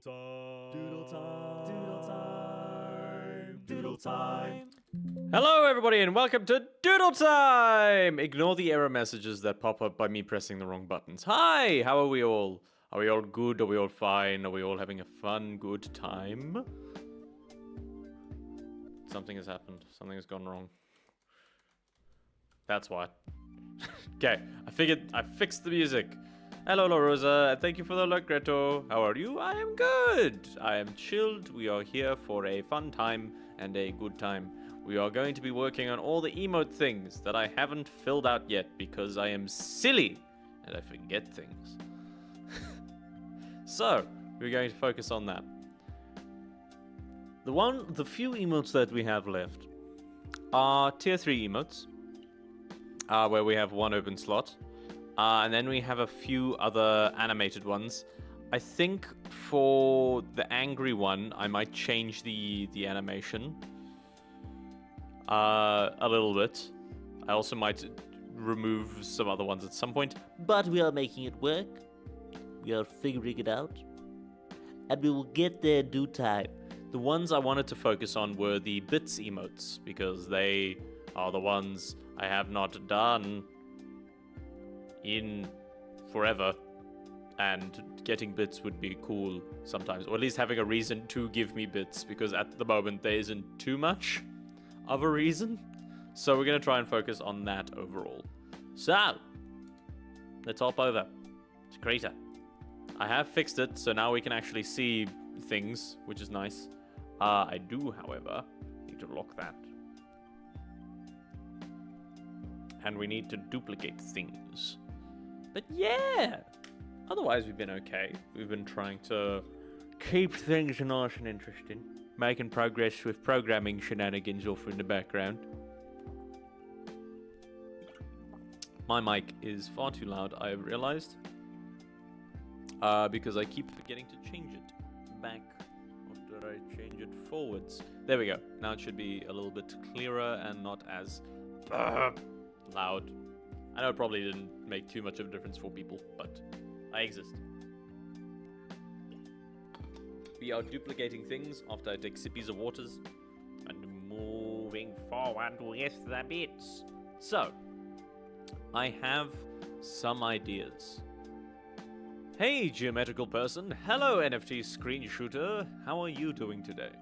time. Doodle time. Doodle time. Doodle time. Hello, everybody, and welcome to Doodle Time! Ignore the error messages that pop up by me pressing the wrong buttons. Hi! How are we all? Are we all good? Are we all fine? Are we all having a fun, good time? Something has happened. Something has gone wrong. That's why. Okay, I fixed the music. Hello, La Rosa, and thank you for the alert, Greto. How are you? I am good. I am chilled. We are here for a fun time and a good time. We are going to be working on all the emote things that I haven't filled out yet because I am silly and I forget things. So, we're going to focus on that. The few emotes that we have left are tier 3 emotes, where we have one open slot. And then we have a few other animated ones. I think for the angry one, I might change the animation a little bit. I also might remove some other ones at some point. But we are making it work. We are figuring it out. And we will get there in due time. The ones I wanted to focus on were the bits emotes, because they are the ones I have not done in forever, and getting bits would be cool sometimes, or at least having a reason to give me bits, because at the moment there isn't too much of a reason. So we're going to try and focus on that overall. So let's hop over to Crater. I have fixed it, so now we can actually see things, which is nice. I do, however, need to lock that. And we need to duplicate things. But yeah, otherwise we've been okay. We've been trying to keep things nice and interesting, making progress with programming shenanigans off in the background. My mic is far too loud, I have realized, because I keep forgetting to change it back after I change it forwards. There we go. Now it should be a little bit clearer and not as loud. I know it probably didn't make too much of a difference for people, but I exist. We are duplicating things after I take sippies of waters and moving forward with the bits. So, I have some ideas. Hey, geometrical person. Hello, NFT screen shooter. How are you doing today?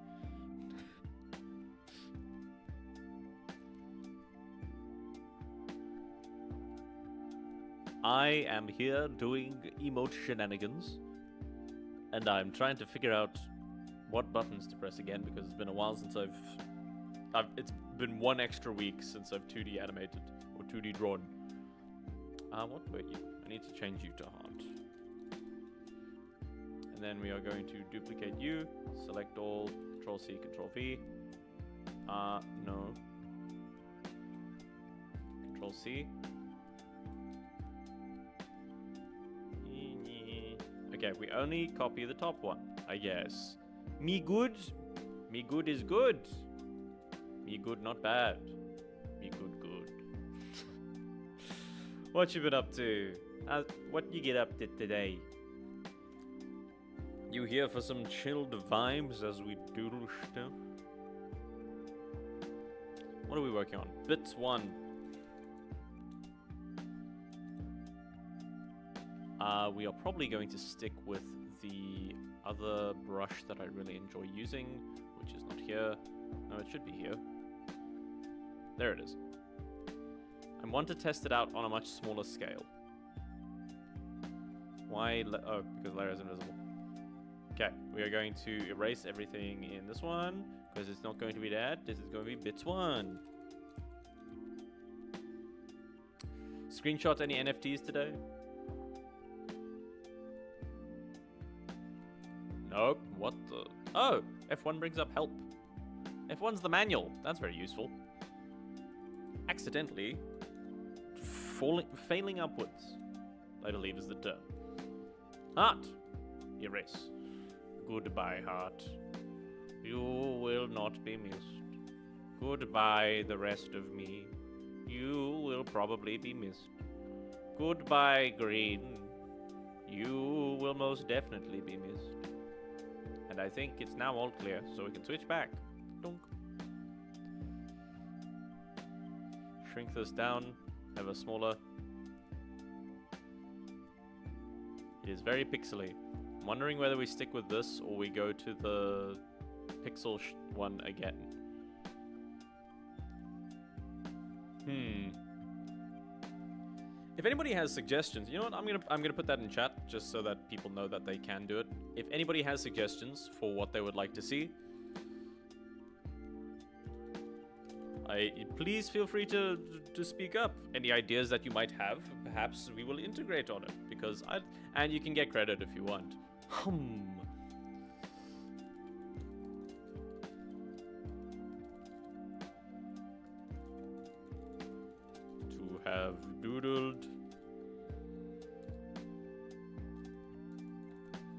I am here doing emote shenanigans, and I'm trying to figure out what buttons to press again, because it's been a while since it's been one extra week since I've 2D animated, or 2D drawn. What were you? I need to change you to heart. And then we are going to duplicate you, select all, Control C, Control V. No. Control C. Okay, we only copy the top one, I guess. Me good? Me good is good. Me good, not bad. Me good, good. What you been up to? What you get up to today? You here for some chilled vibes as we doodle stuff? What are we working on? Bits 1. We are probably going to stick with the other brush that I really enjoy using, which is not here. No, it should be here. There it is. I want to test it out on a much smaller scale. Why? Oh, because layer is invisible. Okay, we are going to erase everything in this one, because it's not going to be that. This is going to be bits 1. Screenshot any NFTs today? Nope. What the? Oh! F1 brings up help. F1's the manual. That's very useful. Accidentally failing upwards, I believe is the term. Heart. Erase. Goodbye, heart. You will not be missed. Goodbye, the rest of me. You will probably be missed. Goodbye, green. You will most definitely be missed. And I think it's now all clear, so we can switch back. Dunk. Shrink this down, ever smaller. It is very pixely. I'm wondering whether we stick with this or we go to the pixel one again. If anybody has suggestions, you know what? I'm gonna put that in chat just so that people know that they can do it. If anybody has suggestions for what they would like to see, please feel free to speak up. Any ideas that you might have, perhaps we will integrate on it because and you can get credit if you want. To have doodled.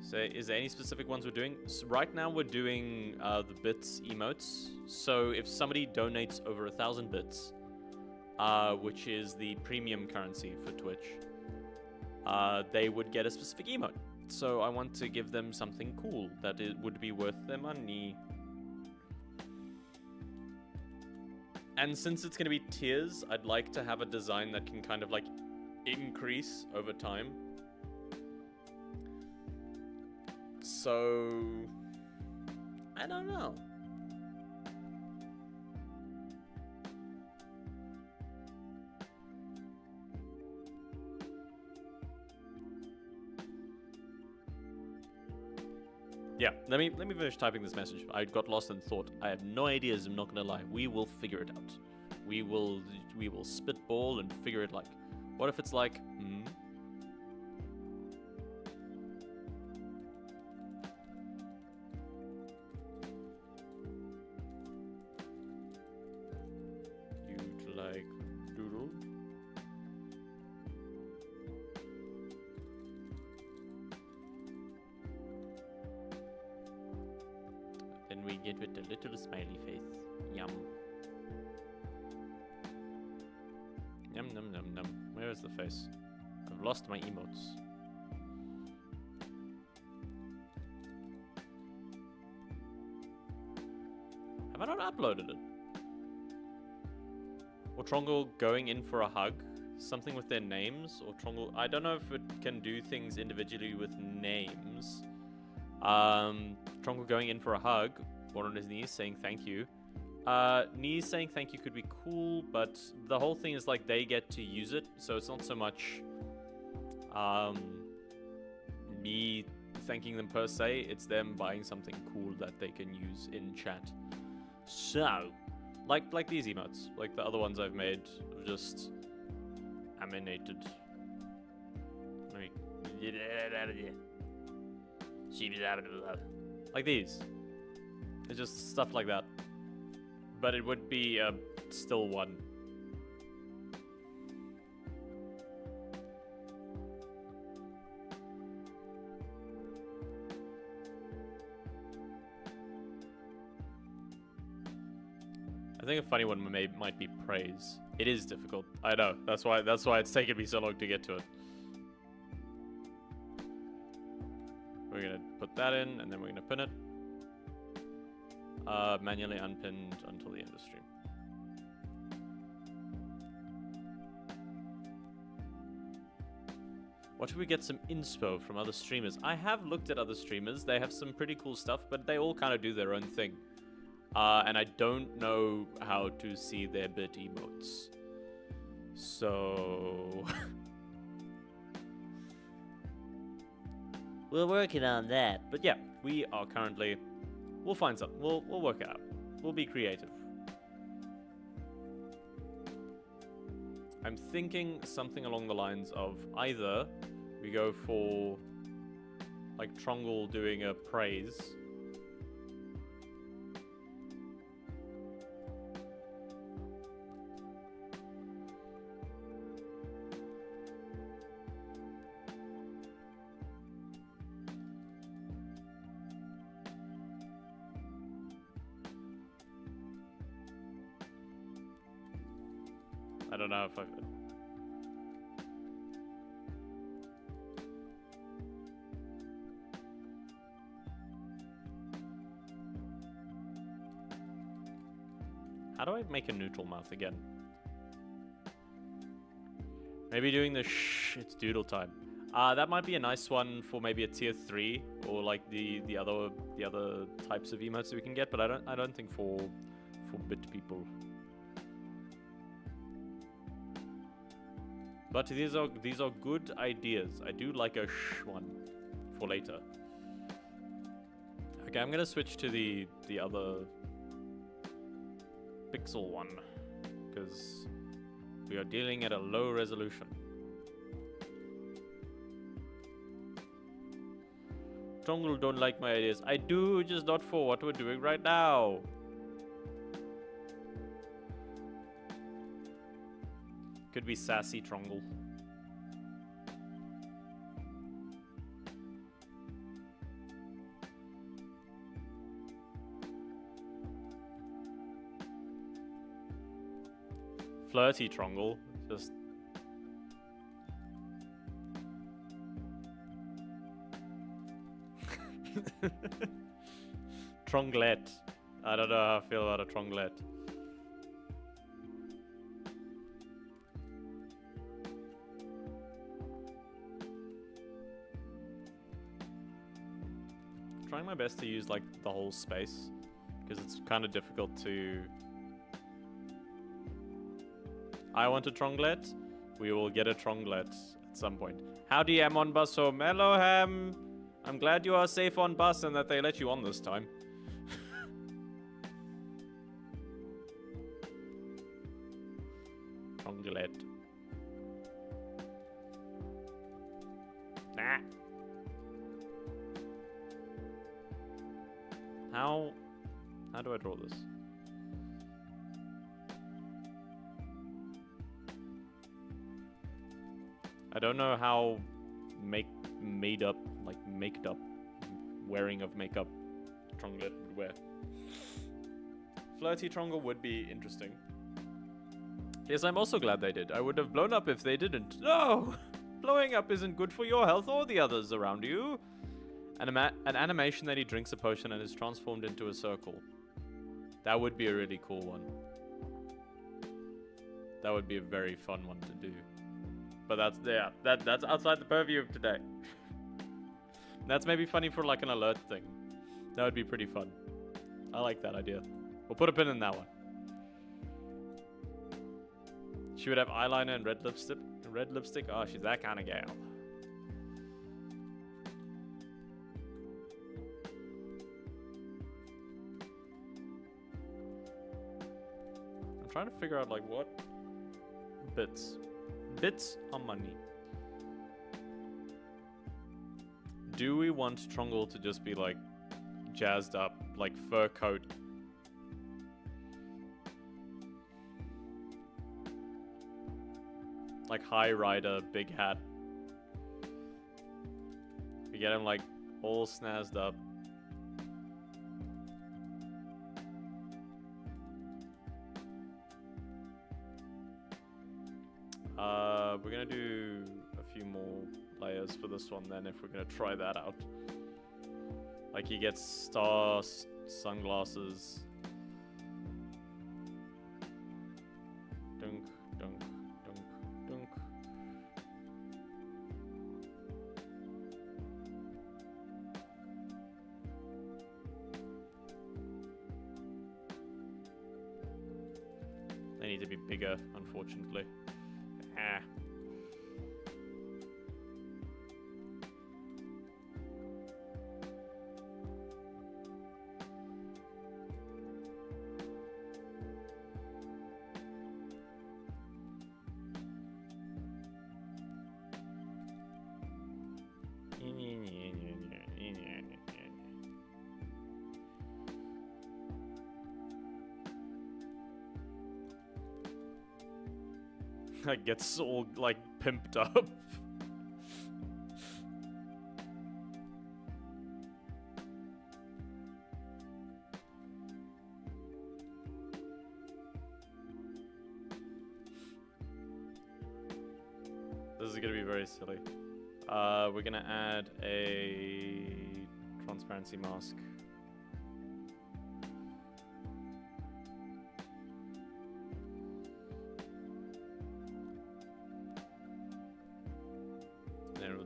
So, is there any specific ones we're doing? So right now we're doing the bits emotes. So if somebody donates over 1,000 bits, which is the premium currency for Twitch, they would get a specific emote. So I want to give them something cool that it would be worth their money. And since it's going to be tiers, I'd like to have a design that can kind of like increase over time. So, I don't know. Yeah, let me finish typing this message. I got lost in thought. I have no ideas, I'm not gonna lie. We will figure it out. We will spitball and figure it like. What if it's like, you'd like doodle? Then we get with a little smiley face. Yum. Yum, num, num, num. Where is the face? I've lost my emotes. Have I not uploaded it? Or Trongle going in for a hug? Something with their names? Or Trongle... I don't know if it can do things individually with names. Trongle going in for a hug, or on his knees saying thank you. Knees saying thank you could be cool, but the whole thing is like they get to use it, so it's not so much me thanking them per se, it's them buying something cool that they can use in chat. So, like these emotes, like the other ones I've made, have just animated. Let me get it out of here. Like these. It's just stuff like that. But it would be a still one. I think a funny one might be praise. It is difficult. I know. That's why it's taken me so long to get to it. We're gonna put that in, and then we're gonna pin it. Manually unpinned until the end of stream. What if we get some inspo from other streamers? I have looked at other streamers. They have some pretty cool stuff, but they all kind of do their own thing. And I don't know how to see their bit emotes. So... We're working on that. But yeah, we are currently... We'll find something. We'll work it out. We'll be creative. I'm thinking something along the lines of either we go for like Trongle doing a praise. I don't know if I've... How do I make a neutral mouth again? Maybe doing the shh, it's doodle time. That might be a nice one for maybe a tier 3 or like the other types of emotes that we can get, but I don't think for bit people. But these are good ideas. I do like a shh one for later. Okay, I'm gonna switch to the other pixel one because we are dealing at a low resolution. Trongle don't like my ideas. I do, just not for what we're doing right now. Could be sassy Trongle. Flirty Trongle. Just... Tronglet. I don't know how I feel about a Tronglet. Trying my best to use like the whole space because it's kind of difficult to... I want a Tronglet. We will get a Tronglet at some point. Howdy, I'm on bus home. Hello, Ham. I'm glad you are safe on bus and that they let you on this time. Tronglet. Nah. How do I draw this? I don't know how made up wearing of makeup Tronglet would wear. Flirty Trongle would be interesting. Yes, I'm also glad they did. I would have blown up if they didn't. No! Blowing up isn't good for your health or the others around you. An animation that he drinks a potion and is transformed into a circle. That would be a really cool one. That would be a very fun one to do. But that's outside the purview of today. That's maybe funny for like an alert thing. That would be pretty fun. I like that idea. We'll put a pin in that one. She would have eyeliner and red lipstick. Red lipstick? Oh, she's that kind of gal. I'm trying to figure out like what bits. Bits or money. Do we want Trongle to just be like jazzed up, like fur coat? Like high rider, big hat. We get him like all snazzed up. We're gonna do a few more layers for this one then if we're gonna try that out. Like he gets stars, sunglasses. Dunk, dunk, dunk, dunk. They need to be bigger, unfortunately. Ah. That gets all like pimped up. This is gonna be very silly. We're gonna add a transparency mask.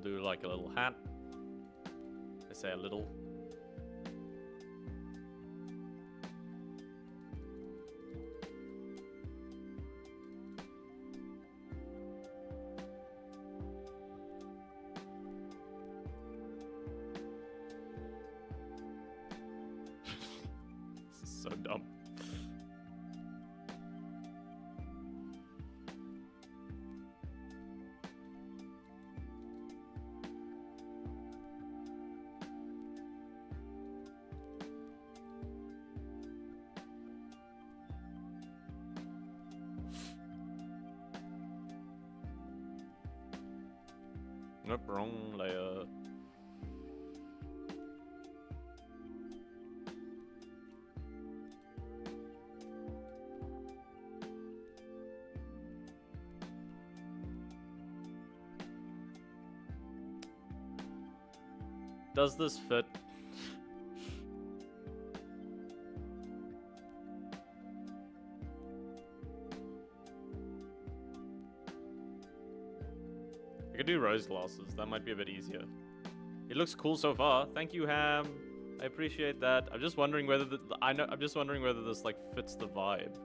we'll do like a little hat. I say a little. This is so dumb. Nope, wrong layer. Does this fit? I could do rose glasses. That might be a bit easier. It looks cool so far. Thank you, Ham. I appreciate that. I'm just wondering whether I'm just wondering whether this like fits the vibe.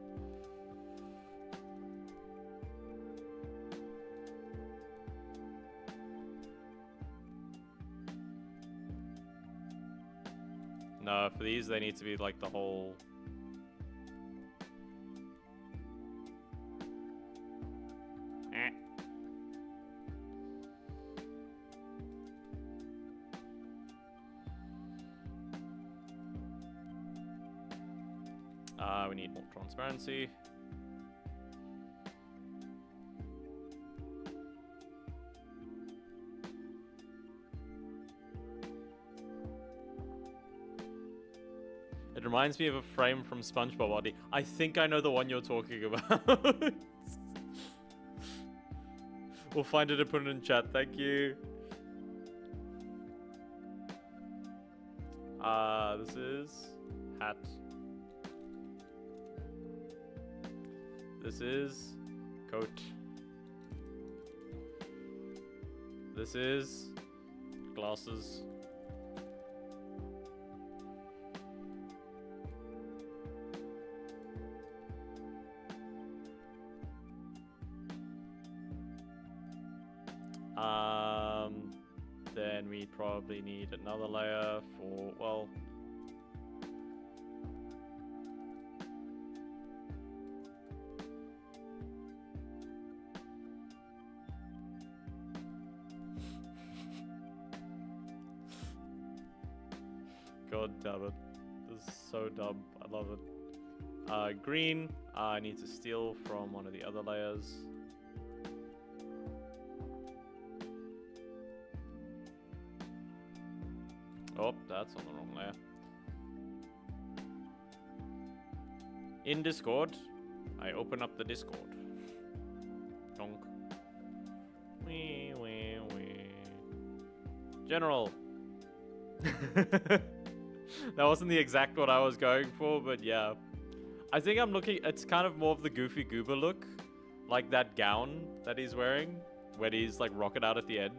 No, for these they need to be like the whole. We need more transparency. It reminds me of a frame from SpongeBob Oddly. I think I know the one you're talking about. We'll find it and put it in chat. Thank you. This is hat. This is coat. This is glasses. Then we probably need another layer for, well, God damn it. This is so dumb. I love it. Green. I need to steal from one of the other layers. Oh, that's on the wrong layer. In Discord, I open up the Discord. Donk. Wee, wee, wee. General. That wasn't the exact what I was going for, but yeah. I think I'm looking, it's kind of more of the Goofy Goober look. Like that gown that he's wearing, when he's like rocket out at the end.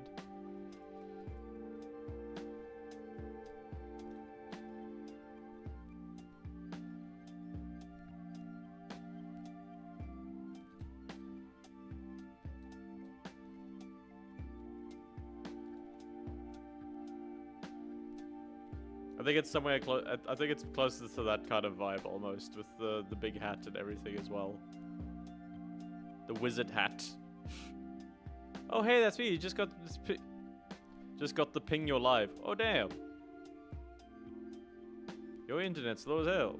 I think it's somewhere close. I think it's closest to that kind of vibe almost, with the big hat and everything as well. The wizard hat. Oh hey, that's me. You just got this. Just got the ping. You're live. Oh damn. Your internet's slow as hell.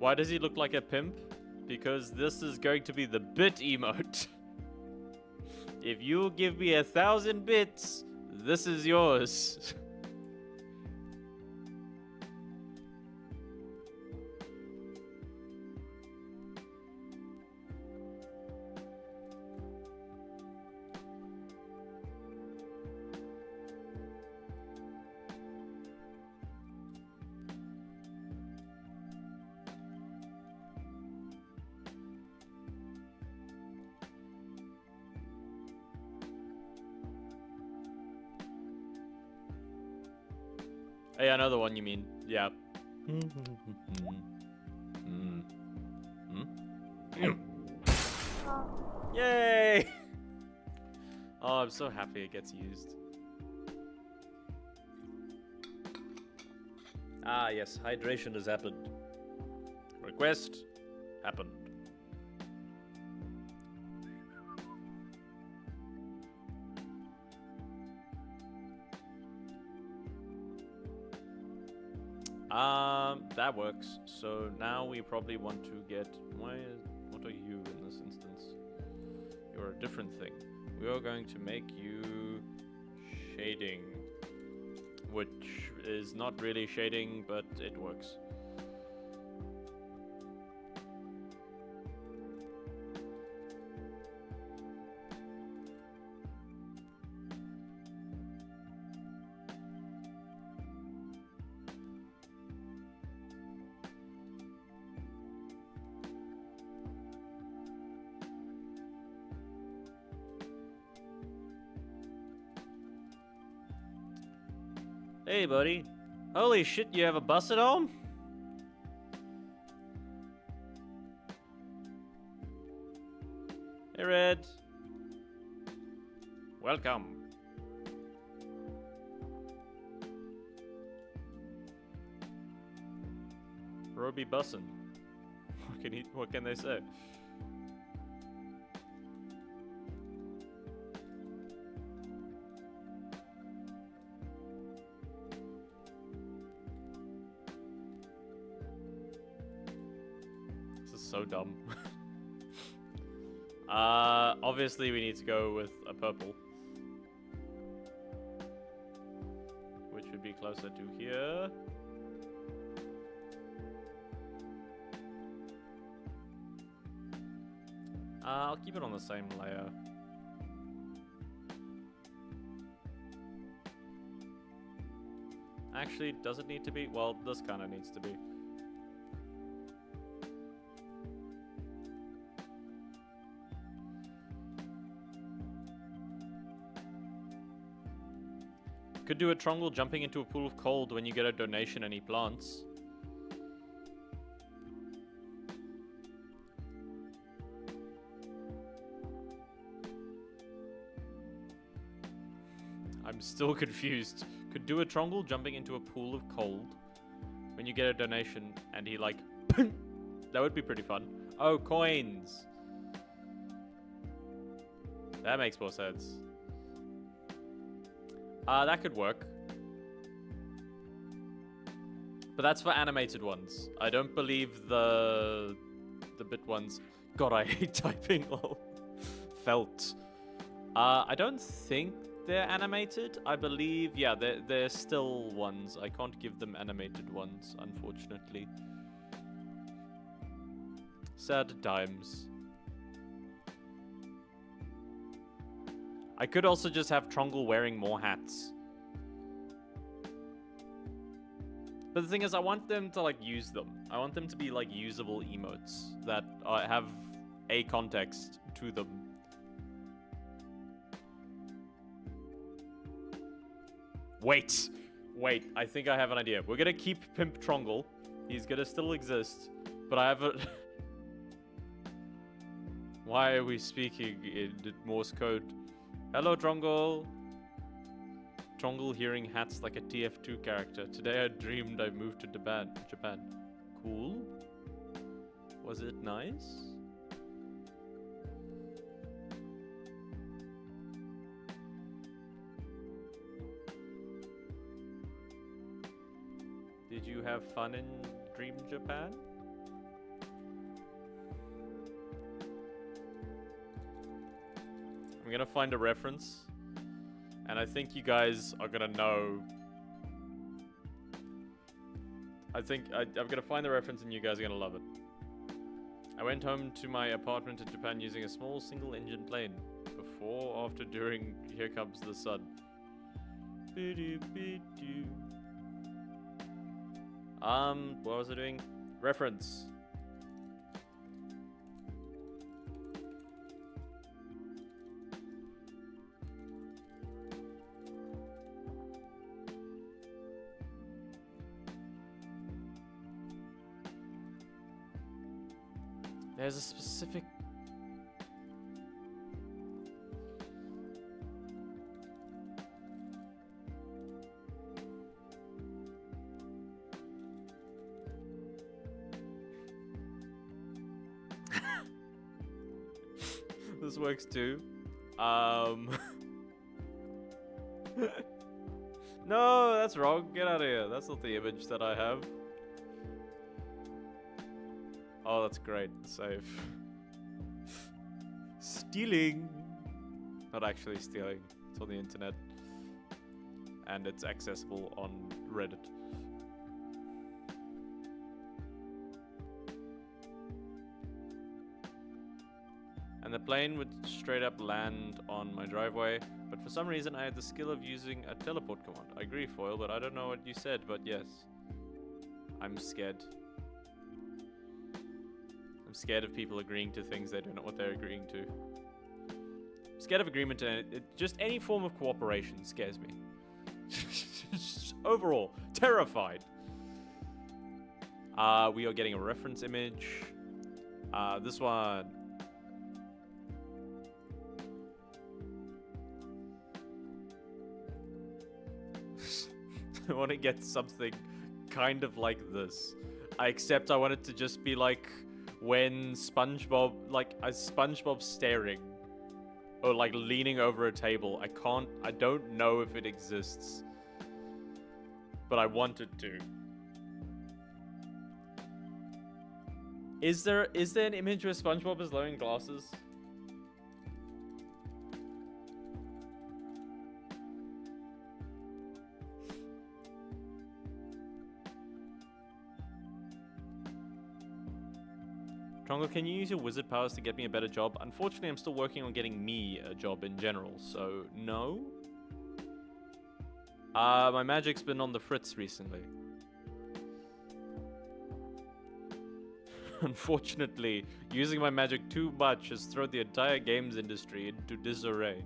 Why does he look like a pimp? Because this is going to be the bit emote. If you give me 1,000 bits, this is yours. Hey, I know the one you mean. Yeah. Yay! Oh, I'm so happy it gets used. Ah, yes, hydration has happened. Request happened. That works. So now we probably want to get... what are you in this instance? You're a different thing. We are going to make you shading, which is not really shading, but it works. Hey, buddy. Holy shit, you have a bus at home? Hey, Red. Welcome. Roby bussin'. What can they say? So dumb. Obviously we need to go with a purple, which would be closer to here. I'll keep it on the same layer. Actually, does it need to be? Well, this kind of needs to be. Could do a Trongle jumping into a pool of cold when you get a donation and he plants. I'm still confused. Could do a Trongle jumping into a pool of cold when you get a donation and he like... That would be pretty fun. Oh, coins! That makes more sense. That could work. But that's for animated ones. I don't believe the bit ones... God, I hate typing. Felt. I don't think they're animated. I believe, yeah, they're still ones. I can't give them animated ones, unfortunately. Sad times. I could also just have Trongle wearing more hats. But the thing is, I want them to, like, use them. I want them to be, like, usable emotes that have a context to them. Wait, I think I have an idea. We're gonna keep Pimp Trongle. He's gonna still exist. But I have a... Why are we speaking in Morse code? Hello, Trongle. Trongle hearing hats like a TF2 character. Today I dreamed I moved to Japan. Cool. Was it nice? Did you have fun in Dream Japan? I'm gonna find a reference, and I think you guys are gonna know. I'm gonna find the reference, and you guys are gonna love it. I went home to my apartment in Japan using a small single-engine plane. Before, after, during, here comes the sun. What was I doing? Reference. There's a specific... This works too. No, that's wrong. Get out of here. That's not the image that I have. Oh, that's great. Save. Stealing. Not actually stealing. It's on the internet. And it's accessible on Reddit. And the plane would straight up land on my driveway, but for some reason I had the skill of using a teleport command. I agree, Foil, but I don't know what you said, but yes. I'm scared. I'm scared of people agreeing to things they don't know what they're agreeing to. I'm scared of agreement and just any form of cooperation scares me. Overall, terrified. We are getting a reference image. This one. I want to get something kind of like this. Except I want it to just be like when SpongeBob, like SpongeBob staring. Or like leaning over a table. I don't know if it exists. But I want it to. Is there an image where SpongeBob is wearing glasses? Trongle, can you use your wizard powers to get me a better job? Unfortunately, I'm still working on getting me a job in general, so no. My magic's been on the fritz recently. Unfortunately, using my magic too much has thrown the entire games industry into disarray.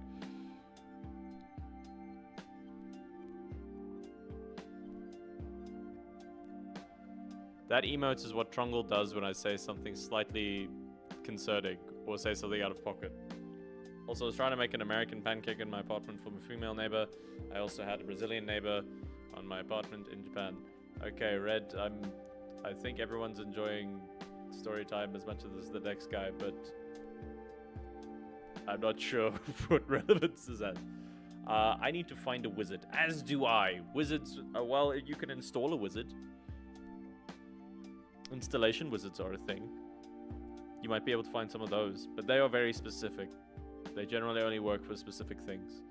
That emotes is what Trongle does when I say something slightly concerning or say something out of pocket. Also, I was trying to make an American pancake in my apartment for my female neighbor. I also had a Brazilian neighbor on my apartment in Japan. Okay, Red, I think everyone's enjoying story time as much as the next guy, but I'm not sure what relevance is that. I need to find a wizard, as do I. Wizards, well, you can install a wizard. Installation wizards are a thing. You might be able to find some of those, but they are very specific. They generally only work for specific things.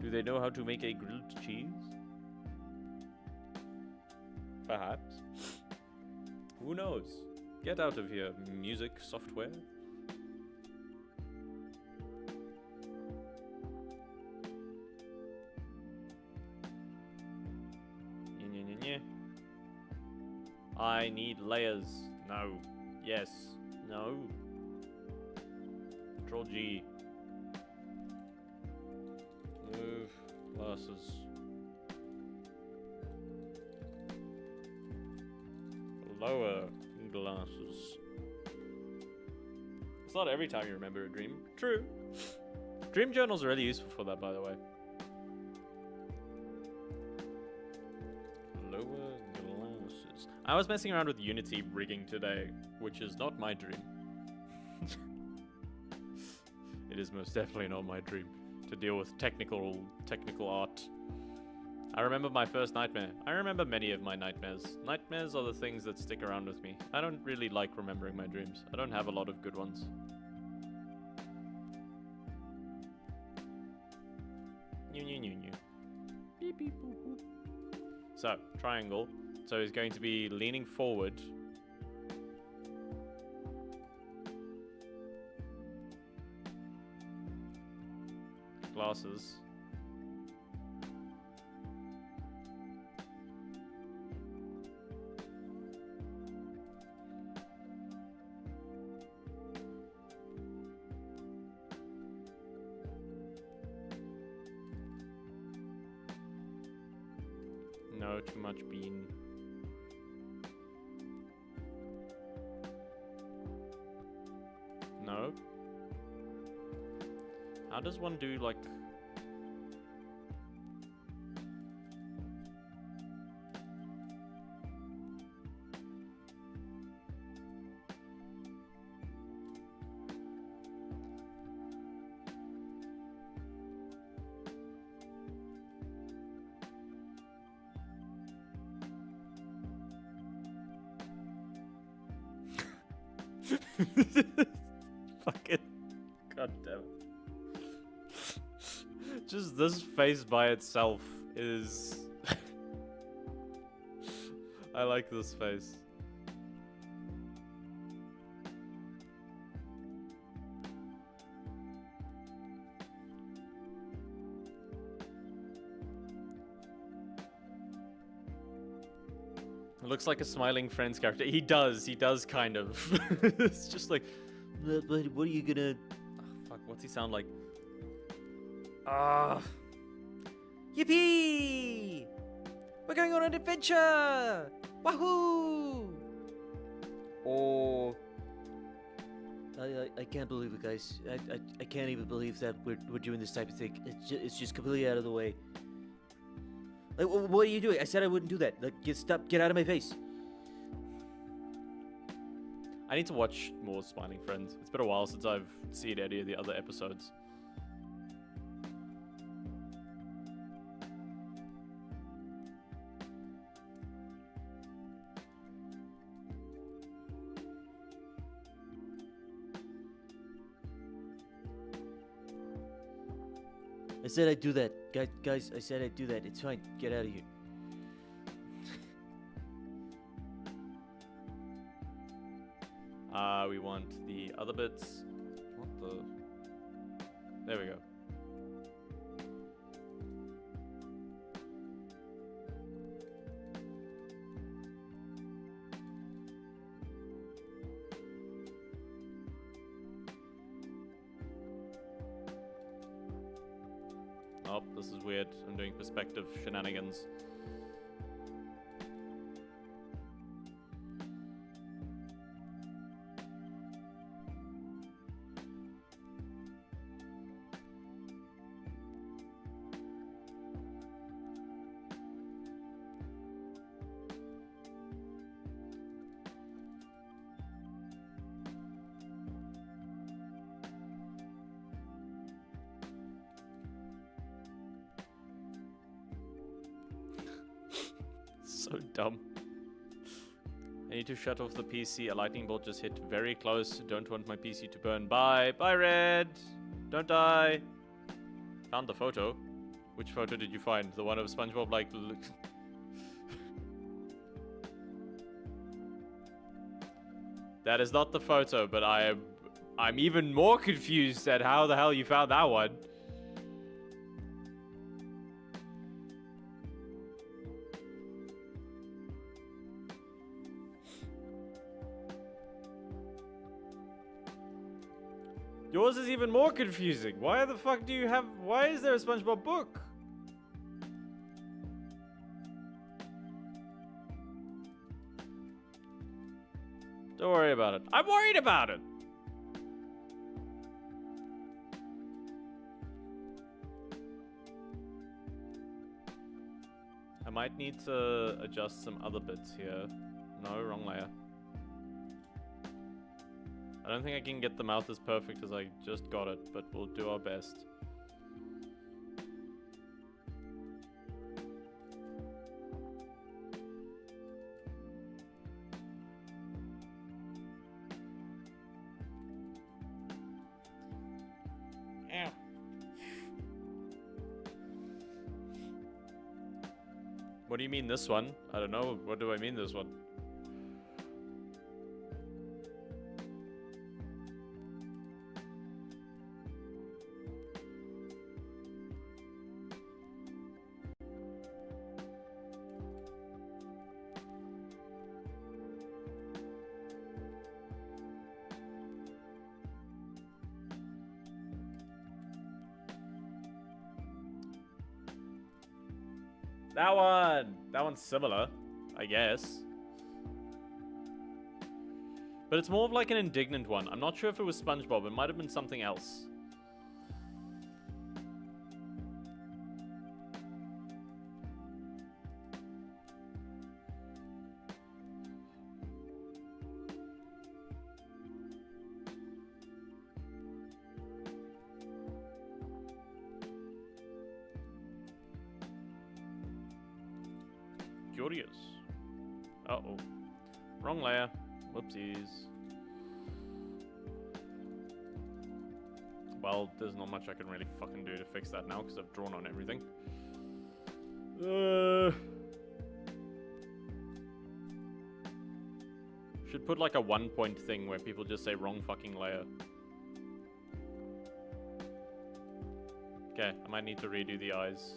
Do they know how to make a grilled cheese? Perhaps. Who knows? Get out of here, music software. I need layers. No. Yes. No. Control G. Move glasses. Lower glasses. It's not every time you remember a dream. True. Dream journals are really useful for that, by the way. Lower glasses. I was messing around with Unity rigging today, which is not my dream. It is most definitely not my dream to deal with technical art. I remember my first nightmare. I remember many of my nightmares. Nightmares are the things that stick around with me. I don't really like remembering my dreams. I don't have a lot of good ones. New. Beep, beep, boop, boop. So, triangle. So he's going to be leaning forward. Glasses. No, too much bean. No. How does one do, like... Fucking... God damn it. Just this face by itself is... I like this face. It looks like a smiling Friends character. He does kind of. It's just like... But what are you gonna... Oh, fuck, what's he sound like? Ah. Yippee! We're going on an adventure! Wahoo! Or... I can't believe it, guys. I can't even believe that we're doing this type of thing. It's just completely out of the way. Like, what are you doing? I said I wouldn't do that. Like, get out of my face. I need to watch more Smiling Friends. It's been a while since I've seen any of the other episodes. I said I'd do that. Guys, I said I'd do that. It's fine. Get out of here. We want the other bits. What the... There we go. Oh, this is weird. I'm doing perspective shenanigans. So dumb. I need to shut off the PC. A lightning bolt just hit very close. Don't want my PC to burn. Bye. Bye, Red. Don't die. Found the photo. Which photo did you find? The one of SpongeBob, like... That is not the photo, but I'm even more confused at how the hell you found that one. Yours is even more confusing. Why the fuck do you have... Why is there a SpongeBob book? Don't worry about it. I'm worried about it! I might need to adjust some other bits here. No, wrong layer. I don't think I can get the mouth as perfect as I just got it, but we'll do our best. Ow. What do you mean this one? I don't know. What do I mean this one? That one! That one's similar, I guess. But it's more of like an indignant one. I'm not sure if it was SpongeBob. It might have been something else. Curious. Uh-oh. Wrong layer. Whoopsies. Well, there's not much I can really fucking do to fix that now because I've drawn on everything. Should put like a 1 point thing where people just say wrong fucking layer. Okay, I might need to redo the eyes.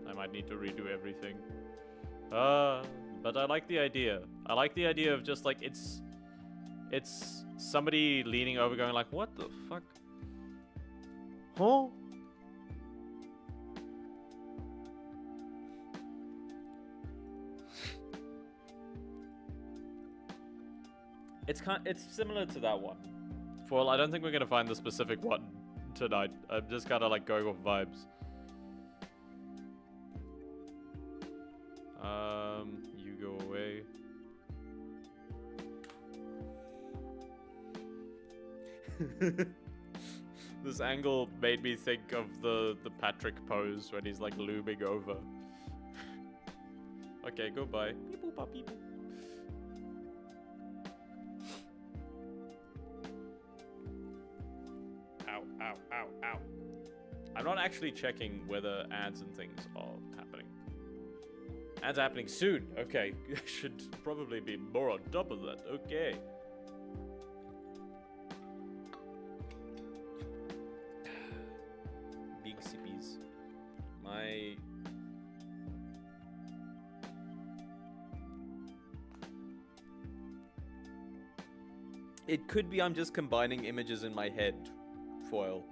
I might need to redo everything. But I like the idea. I like the idea of just like it's somebody leaning over going like, what the fuck? Huh? It's similar to that one. Well, I don't think we're gonna find the specific one tonight. I'm just kind of like going off vibes. You go away. This angle made me think of the Patrick pose when he's like looming over. Okay, goodbye. Beep boop bop, beep boop. Ow, ow, ow, ow. I'm not actually checking whether ads and things are happening. Ads are happening soon. Okay, I should probably be more on top of that. Okay. Big sippies. My... It could be I'm just combining images in my head. Foil.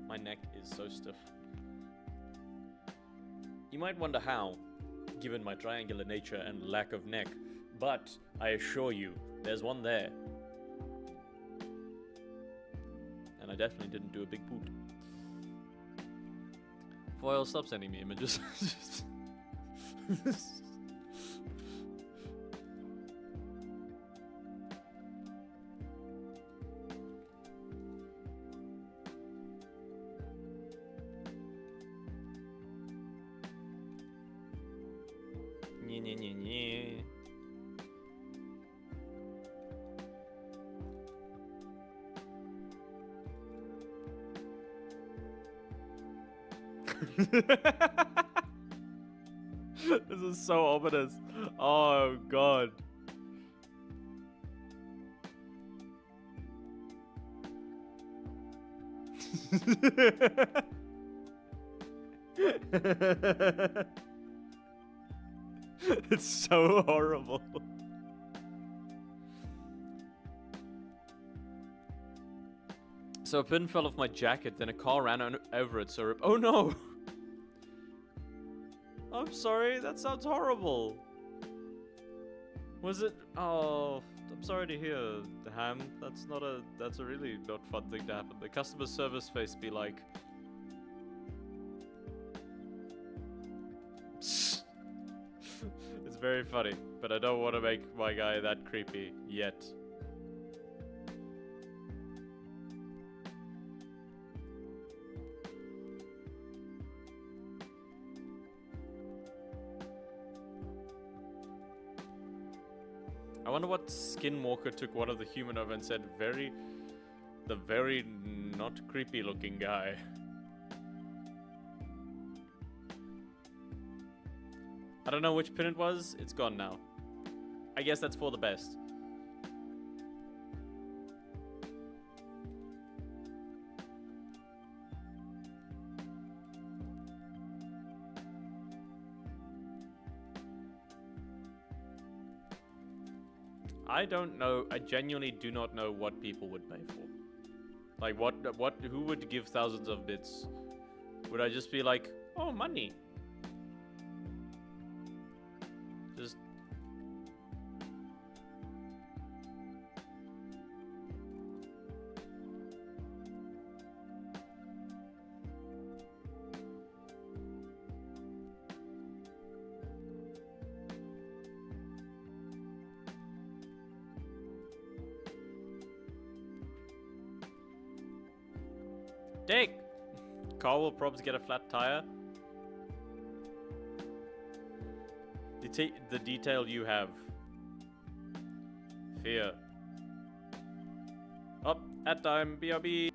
My neck is so stiff. You might wonder how, given my triangular nature and lack of neck, but I assure you, there's one there. And I definitely didn't do a big poot. Foil, stop sending me images. This is so ominous. Oh god. It's so horrible. So a pin fell off my jacket, then a car ran over it, so oh no! I'm sorry, that sounds horrible. Was it? Oh, I'm sorry to hear, Ham. That's a really not fun thing to happen. The customer service face be like... It's very funny, but I don't want to make my guy that creepy yet. I wonder what skinwalker took one of the human over and said, the very not creepy looking guy. I don't know which pin it was, it's gone now. I guess that's for the best. I don't know, I genuinely do not know what people would pay for. Like, who would give thousands of bits would I just be like, oh, money? Just... Dick! Car will probably get a flat tire. The detail you have. Fear. Up, at time, BRB.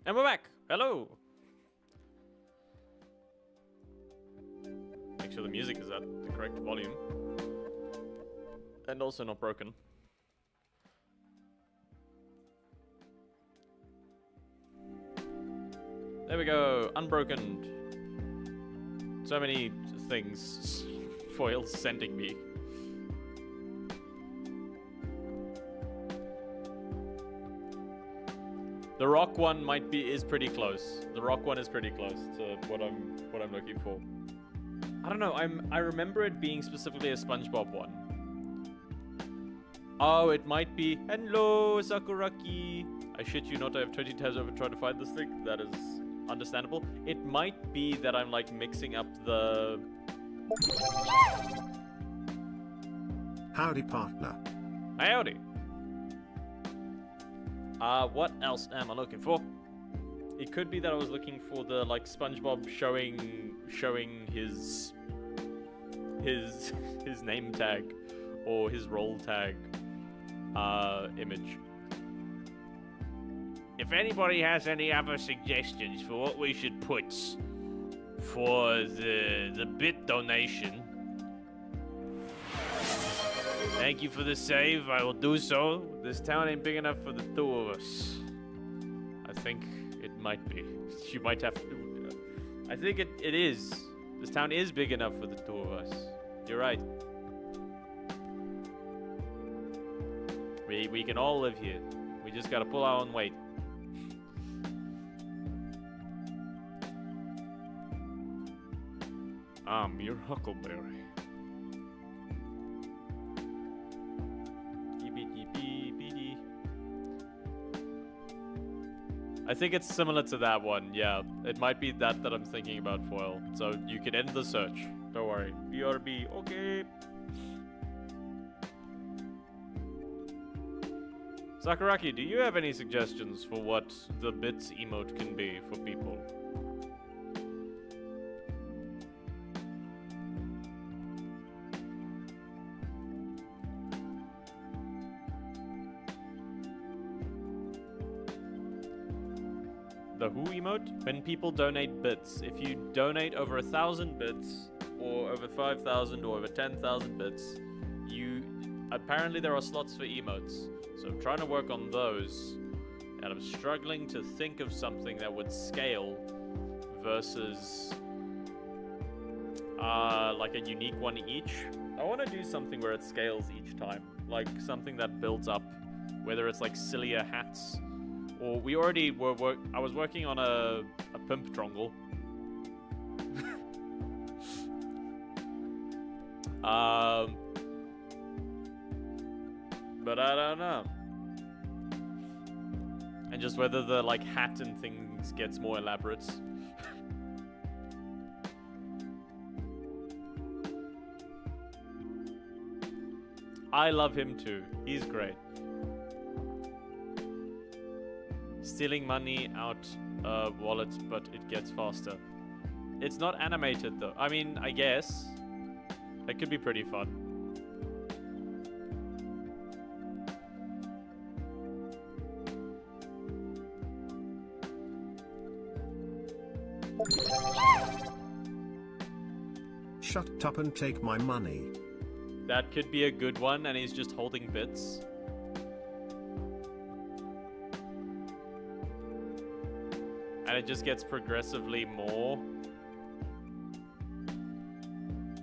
And we're back. Hello. Make sure the music is at the correct volume. And also not broken. There we go. Unbroken. So many things. Foils sending me. The rock one is pretty close. The rock one is pretty close to what I'm looking for. I don't know. I remember it being specifically a SpongeBob one. Oh, it might be. Hello, Sakuraki. I shit you not. I have 20 tabs over trying to find this thing. That is understandable. It might be that I'm like mixing up the. Howdy, partner. Howdy. What else am I looking for? It could be that I was looking for the like SpongeBob showing his his name tag or his role tag image. If anybody has any other suggestions for what we should put for the bit donation, thank you for the save. I will do so. This town ain't big enough for the two of us. I think it might be. You might have to. I think it is. This town is big enough for the two of us. You're right. We can all live here. We just gotta pull our own weight. I'm your Huckleberry. I think it's similar to that one, yeah. It might be that I'm thinking about, Foil. So you can end the search. Don't worry. BRB, okay. Sakuraki, do you have any suggestions for what the bits emote can be for people? The who emote? When people donate bits. If you donate over 1,000 bits, or over 5,000, or over 10,000 bits, apparently there are slots for emotes. So I'm trying to work on those, and I'm struggling to think of something that would scale versus like a unique one each. I want to do something where it scales each time, like something that builds up, whether it's like sillier hats, or we already were I was working on a pimp trongle. But I don't know. And just whether the like hat and things gets more elaborate. I love him too. He's great. Stealing money out wallet, but it gets faster. It's not animated though. I mean, I guess. That could be pretty fun. Shut up and take my money. That could be a good one, and he's just holding bits. And it just gets progressively more.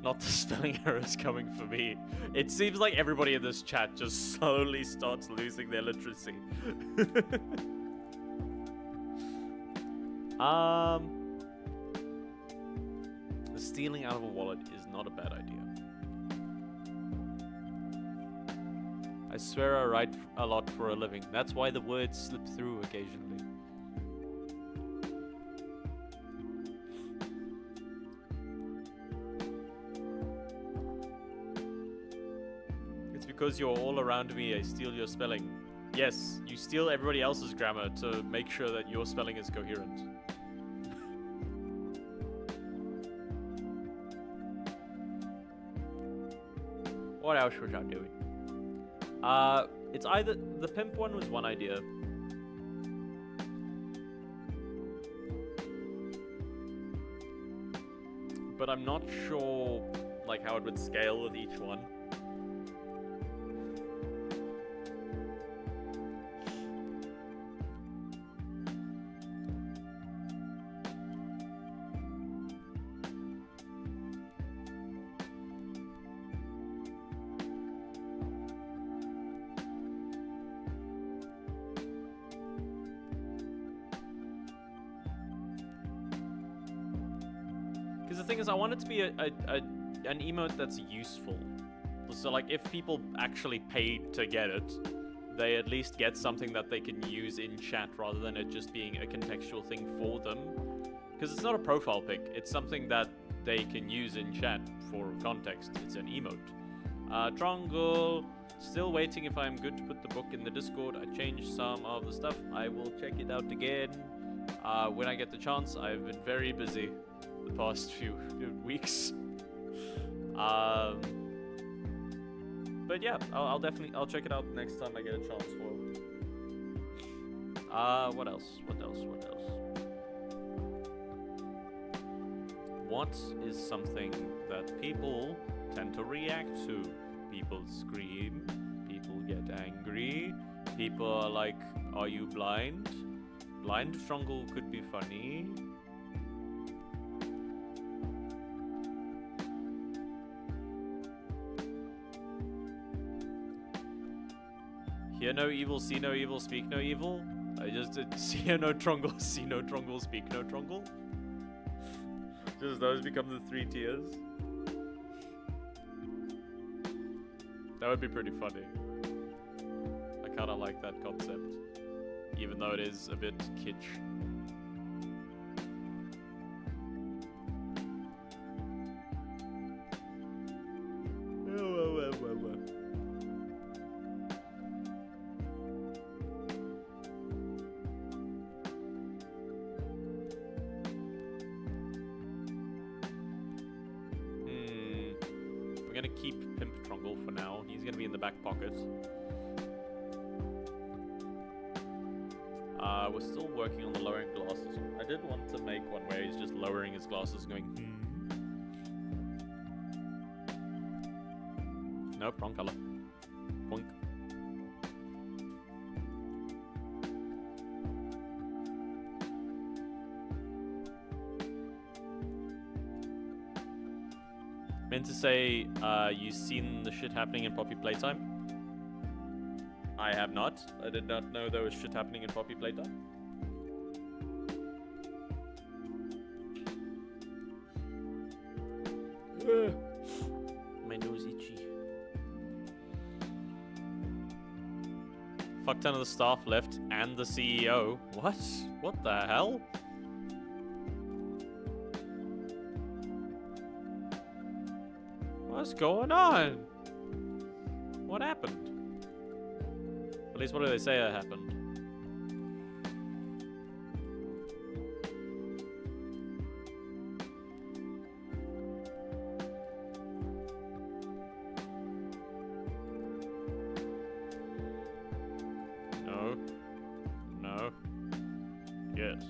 Not the spelling errors coming for me. It seems like everybody in this chat just slowly starts losing their literacy. The stealing out of a wallet is not a bad idea. I swear I write a lot for a living. That's why the words slip through occasionally. It's because you're all around me, I steal your spelling. Yes, you steal everybody else's grammar to make sure that your spelling is coherent. What else was I doing? It's either the pimp one was one idea. But I'm not sure like how it would scale with each one. Because the thing is, I want it to be an emote that's useful. So like, if people actually paid to get it, they at least get something that they can use in chat rather than it just being a contextual thing for them. Because it's not a profile pic, it's something that they can use in chat for context. It's an emote. Trongle, still waiting if I'm good to put the book in the Discord. I changed some of the stuff. I will check it out again when I get the chance. I've been very busy the past few weeks. But yeah, I'll definitely check it out next time I get a chance for it. What else? What is something that people tend to react to? People scream, people get angry, people are like, are you blind? Blind struggle could be funny. Hear no evil, see no evil, speak no evil. I just did hear no trungle, see no trungle, speak no trungle. Just those become the 3 tiers. That would be pretty funny. I kinda like that concept. Even though it is a bit kitsch. We're gonna keep Pimp Trungle for now. He's gonna be in the back pocket. We're still working on the lowering glasses. I did want to make one where he's just lowering his glasses and going, Nope, wrong color. Boink. Meant to say, you seen the shit happening in Poppy Playtime? I have not. I did not know there was shit happening in Poppy Playtime. My nose itchy. Fuck ton of the staff left and the CEO. What? What the hell? What's going on? What happened? At least what do they say happened? No. No. Yes.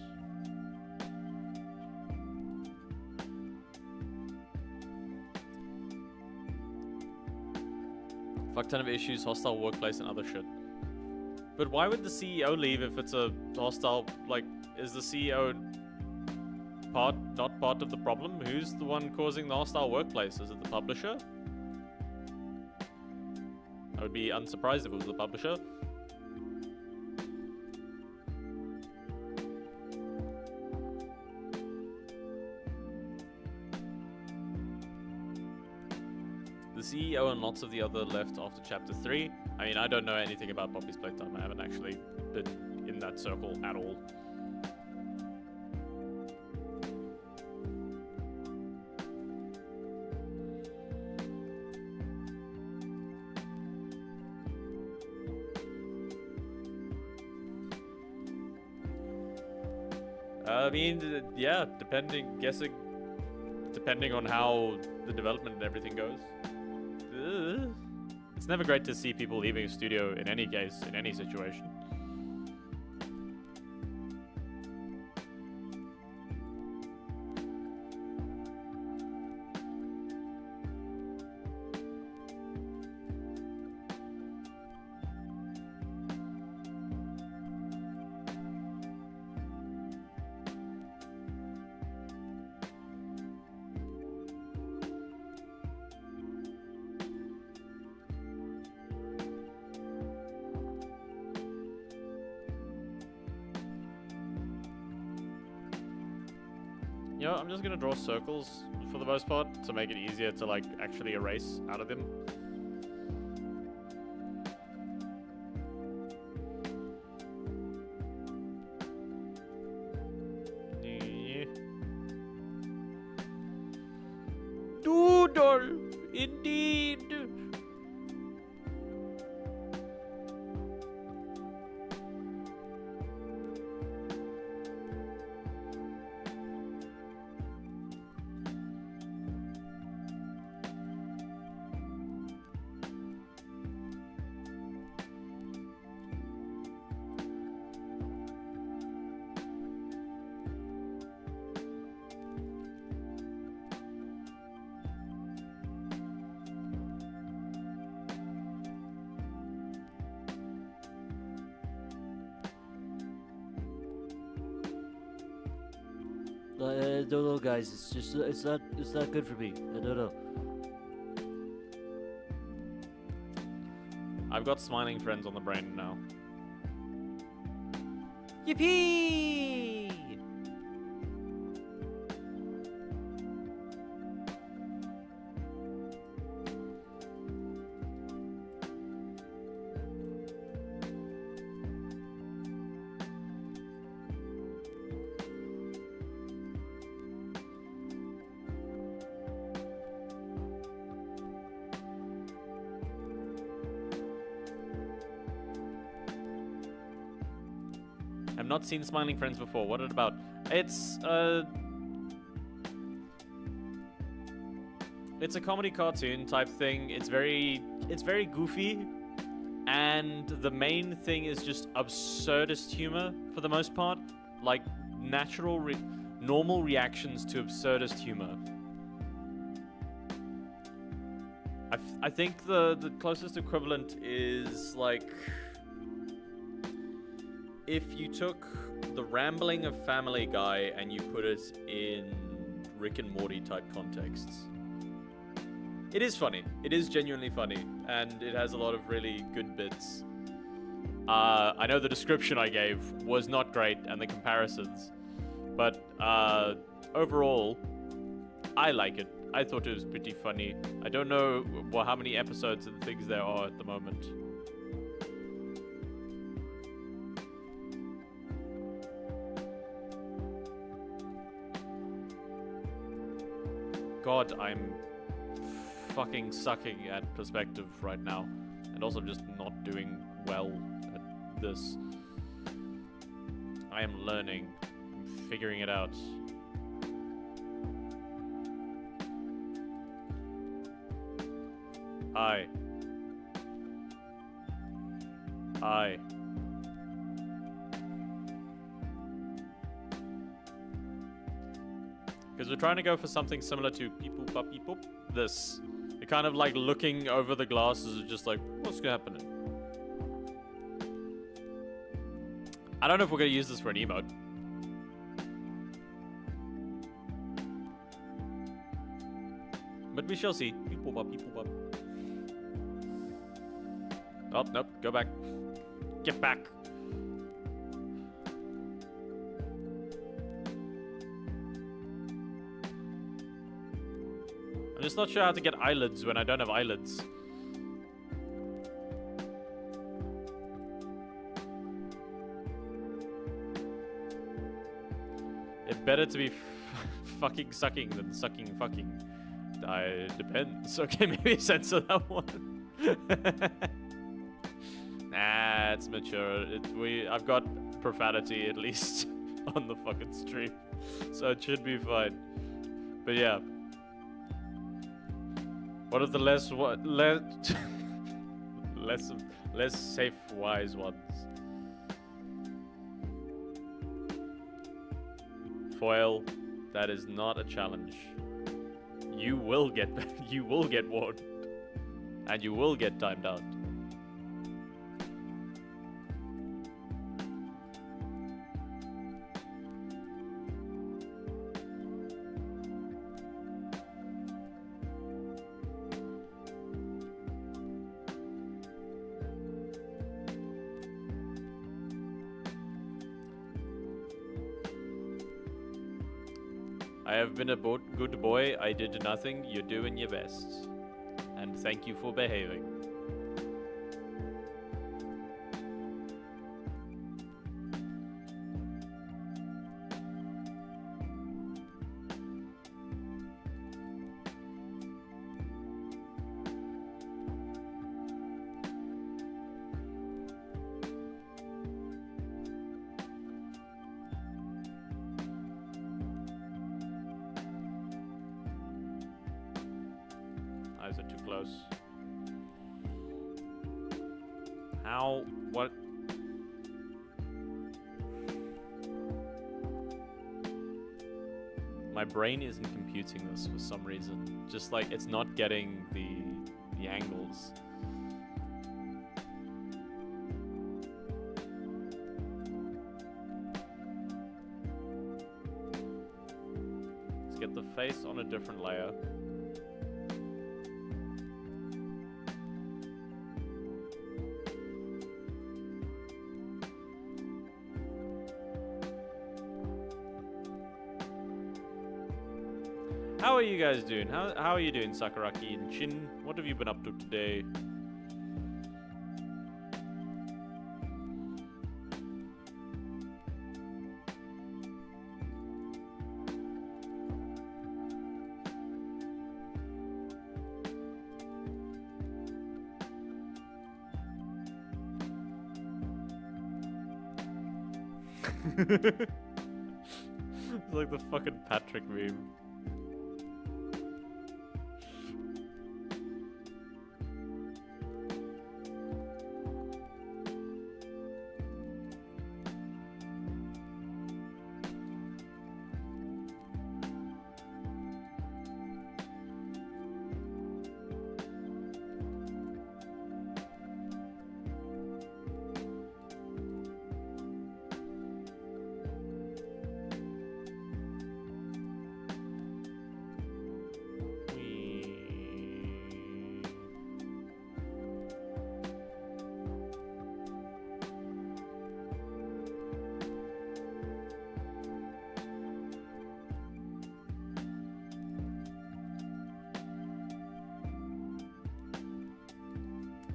Fuck ton of issues, hostile workplace and other shit. But why would the CEO leave if it's a hostile, like, is the CEO not part of the problem? Who's the one causing the hostile workplace? Is it the publisher? I would be unsurprised if it was the publisher. The CEO and lots of the other left after chapter 3. I mean, I don't know anything about Poppy's Playtime. I haven't actually been in that circle at all. I mean, yeah, depending on how the development and everything goes. It's never great to see people leaving a studio in any case, in any situation. You know, I'm just gonna draw circles for the most part to make it easier to like actually erase out of them. Doodle, indeed. Don't know, guys. It's just it's not good for me. I don't know. I've got smiling friends on the brain now. Yippee! I've not seen Smiling Friends before. What is it about? It's a comedy cartoon type thing. It's very goofy, and the main thing is just absurdist humor for the most part, like normal reactions to absurdist humor. I think the closest equivalent is like if you took the rambling of Family Guy and you put it in Rick and Morty type contexts. It is funny. It is genuinely funny, and it has a lot of really good bits. I know the description I gave was not great, and the comparisons, but overall, I like it. I thought it was pretty funny. I don't know how many episodes and things there are at the moment. God, I'm fucking sucking at perspective right now. And also just not doing well at this. I am learning. I'm figuring it out. Hi. Hi. Because we're trying to go for something similar to beep boop bop beep boop. This. You're kind of like looking over the glasses and just like, what's happening? I don't know if we're going to use this for an emote. But we shall see. Beep boop bop beep boop bop. Oh, nope. Go back. Get back. I'm just not sure how to get eyelids when I don't have eyelids. It better to be fucking sucking than sucking fucking. Depends. Okay, maybe censor that one. Nah, it's mature. I've got profanity at least on the fucking stream, so it should be fine. But yeah. What are the less safe, wise ones? Foil, that is not a challenge. You will get warned, and you will get timed out. I have been a good boy. I did nothing. You're doing your best. And thank you for behaving. Eyes are too close. How? What? My brain isn't computing this for some reason. Just like it's not getting the angles. get the face on a different layer. How are you guys doing? How are you doing, Sakuraki and Shin? What have you been up to today? It's like the fucking Patrick meme.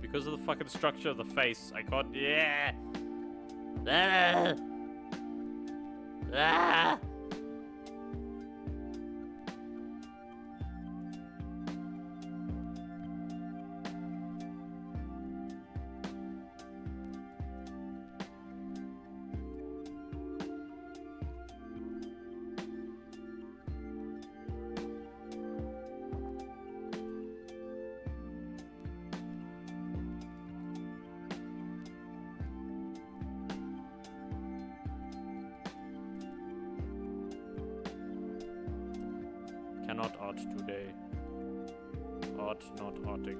Because of the fucking structure of the face, I can't. Yeah. Ah. Ah. Cannot art today. Art not arting.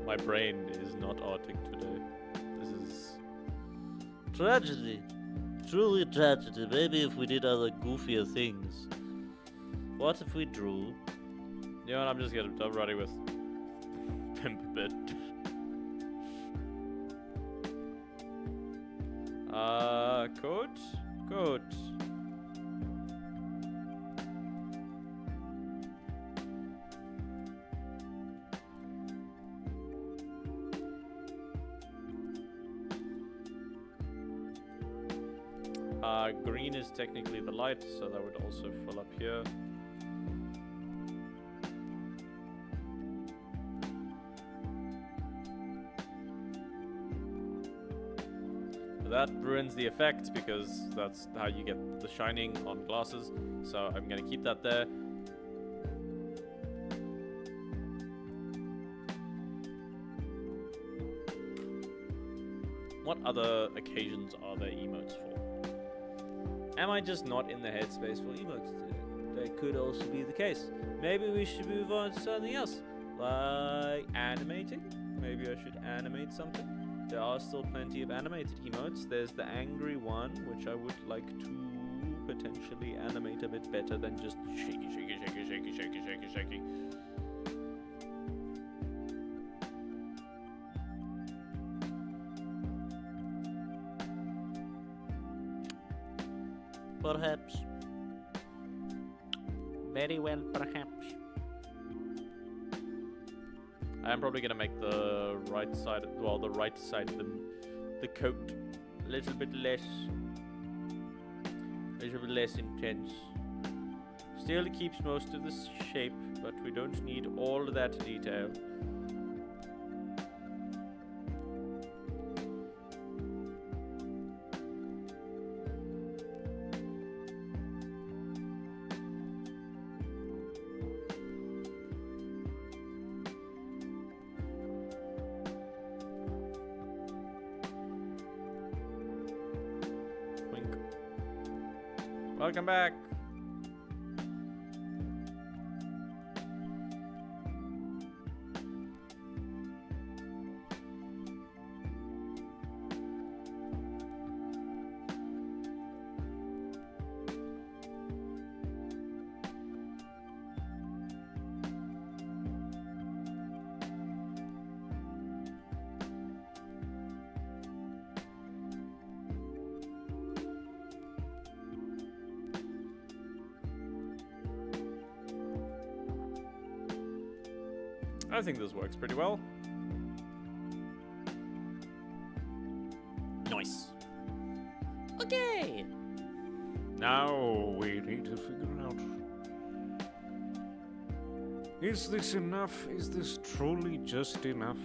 My brain is not arting today. This is tragedy. Truly tragedy. Maybe if we did other goofier things. What if we drew? You know what, I'm running with Pimp a bit. Code? Code. Green is technically the light, so that would also fill up here. That ruins the effect because that's how you get the shining on glasses. So I'm gonna keep that there. What other occasions are there emotes for? Am I just not in the headspace for emotes today? That could also be the case. Maybe we should move on to something else. Like animating? Maybe I should animate something? There are still plenty of animated emotes. There's the angry one, which I would like to potentially animate a bit better than just shaky, shaky, shaky, shaky, shaky, shaky, shaky. Perhaps. Very well, perhaps. I'm probably gonna make the right side, well, the right side of the coat a little bit less intense. Still keeps most of the shape, but we don't need all of that detail. Welcome back. I think this works pretty well. Nice. Okay. Now we need to figure out. Is this enough? Is this truly just enough?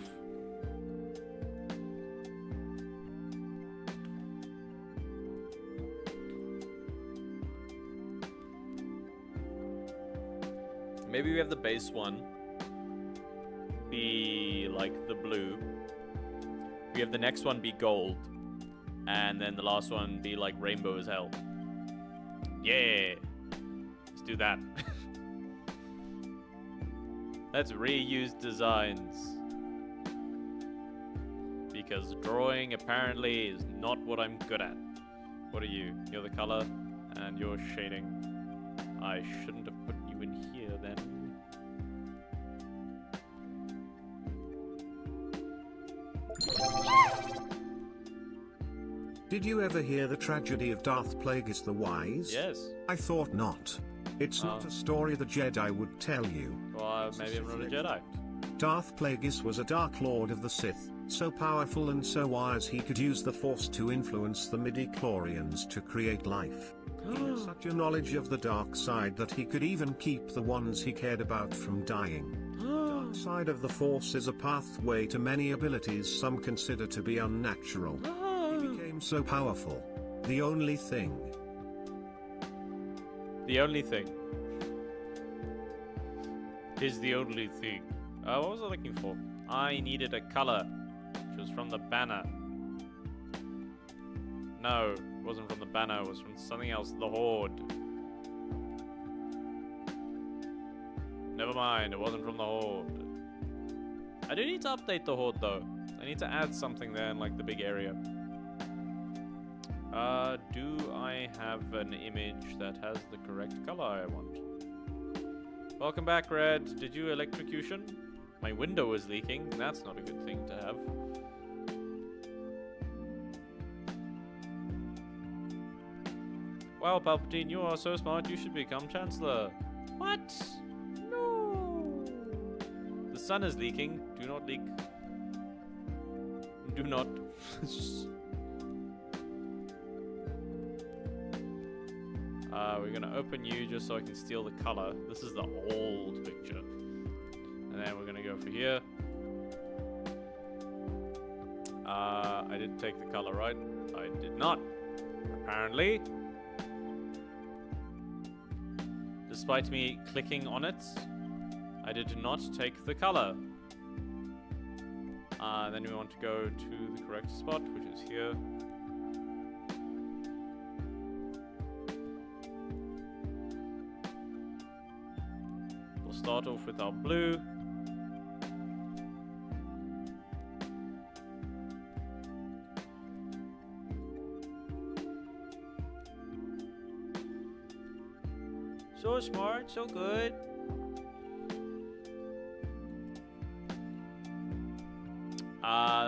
Maybe we have the base one be like the blue. We have the next one be gold. And then the last one be like rainbow as hell. Yeah. Let's do that. Let's reuse designs. Because drawing apparently is not what I'm good at. What are you? You're the color and you're shading. I shouldn't have put you in here then. Did you ever hear the tragedy of Darth Plagueis the Wise? Yes. I thought not. It's not a story the Jedi would tell you. Well, maybe I'm not a Jedi. Darth Plagueis was a Dark Lord of the Sith, so powerful and so wise he could use the Force to influence the midi-chlorians to create life. He had such a knowledge of the dark side that he could even keep the ones he cared about from dying. The dark side of the Force is a pathway to many abilities some consider to be unnatural. He became so powerful. The only thing. The only thing. Is the only thing. What was I looking for? I needed a color, which was from the banner. No, it wasn't from the banner, it was from something else, the Horde. Never mind, it wasn't from the Horde. I do need to update the Horde though. I need to add something there in like the big area. Do I have an image that has the correct color I want? Welcome back, Red. Did you electrocution? My window is leaking. That's not a good thing to have. Wow, Palpatine, you are so smart, you should become Chancellor. What? No. The sun is leaking. Do not leak. Do not. We're gonna open you just so I can steal the color. This is the old picture. And then we're gonna go for here. I didn't take the color, right? I did not. Apparently. Despite me clicking on it, I did not take the color. Then we want to go to the correct spot, which is here. We'll start off with our blue. So smart, so good.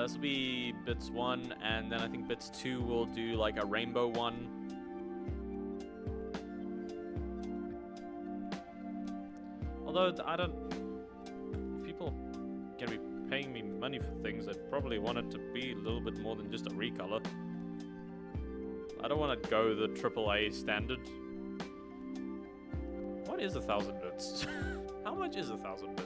This will be bits 1, and then I think bits 2 will do like a rainbow one. Although I don't, if people are gonna be paying me money for things, I'd probably want it to be a little bit more than just a recolor. I don't want to go the AAA standard. What is 1,000 bits? How much is 1,000 bits?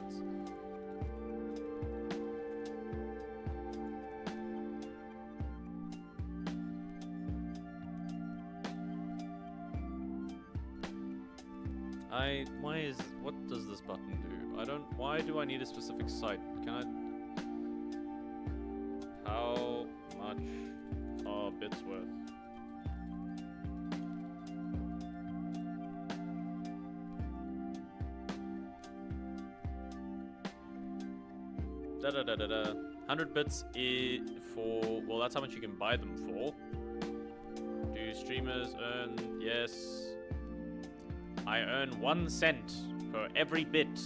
What does this button do? Why do I need a specific site? How much are bits worth? Da da da da da. 100 bits is for, well, that's how much you can buy them for. Do streamers earn? Yes. I earn 1 cent for every bit.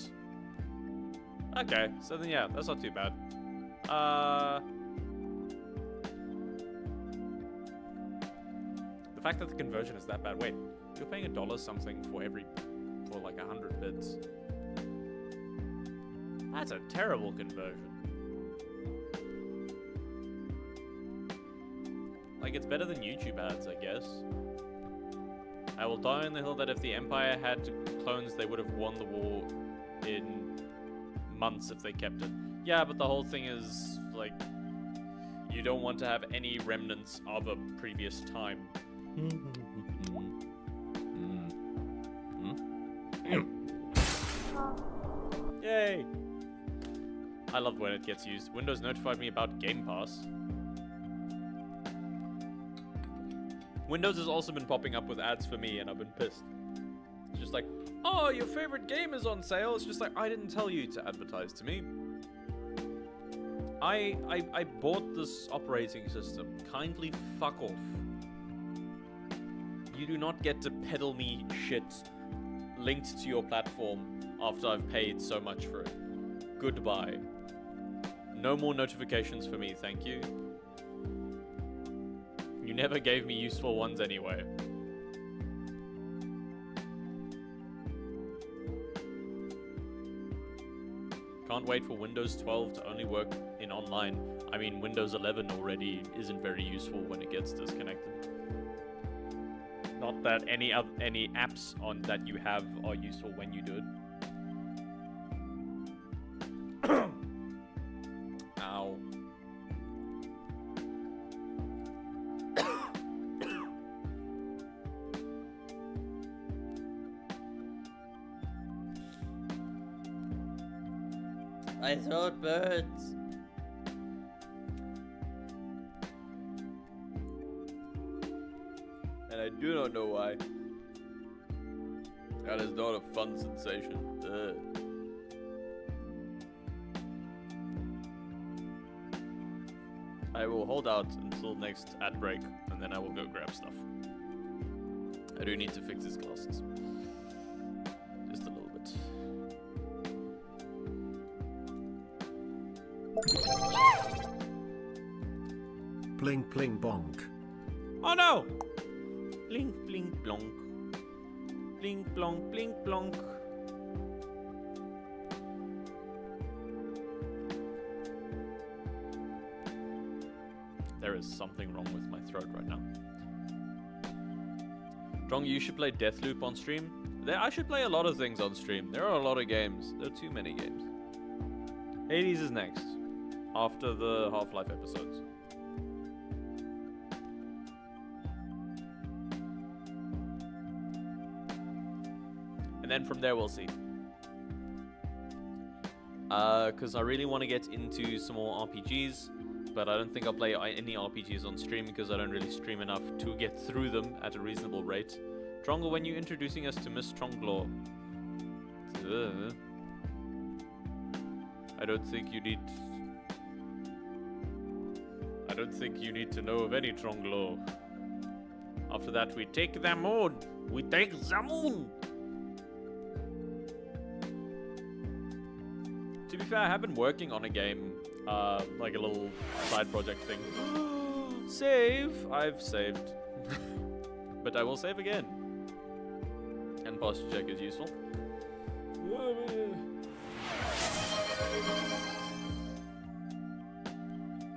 Okay, so then yeah, that's not too bad. The fact that the conversion is that bad. Wait, you're paying $1 something for like 100 bits. That's a terrible conversion. Like, it's better than YouTube ads, I guess. I will die on the hill that if the Empire had clones, they would have won the war in months if they kept it. Yeah, but the whole thing is, like, you don't want to have any remnants of a previous time. Yay! I love when it gets used. Windows notified me about Game Pass. Windows has also been popping up with ads for me, and I've been pissed. It's just like, oh, your favorite game is on sale. It's just like, I didn't tell you to advertise to me. I bought this operating system. Kindly fuck off. You do not get to peddle me shit linked to your platform after I've paid so much for it. Goodbye. No more notifications for me, thank you. You never gave me useful ones anyway. Can't wait for Windows 12 to only work in online. I mean, Windows 11 already isn't very useful when it gets disconnected. Not that any apps on that you have are useful when you do it. Ow. My throat burns. And I do not know why. That is not a fun sensation. Ugh. I will hold out until next ad break, and then I will go grab stuff. I do need to fix his glasses. Just a little bit. Blink bling bonk. Oh no! Blink, blink, blonk. Blink, blonk, blink, blonk. There is something wrong with my throat right now. Drong, you should play Deathloop on stream. I should play a lot of things on stream. There are a lot of games. There are too many games. Hades is next, after the Half-Life episodes. And then from there we'll see. Because I really want to get into some more RPGs, but I don't think I'll play any RPGs on stream because I don't really stream enough to get through them at a reasonable rate. Trongle, when you're introducing us to Miss Tronglaw, I don't think you need to know of any Tronglaw. After that, we take the moon. We take the moon. To be fair, I have been working on a game, like a little side project thing. Save! I've saved. But I will save again. And posture check is useful. I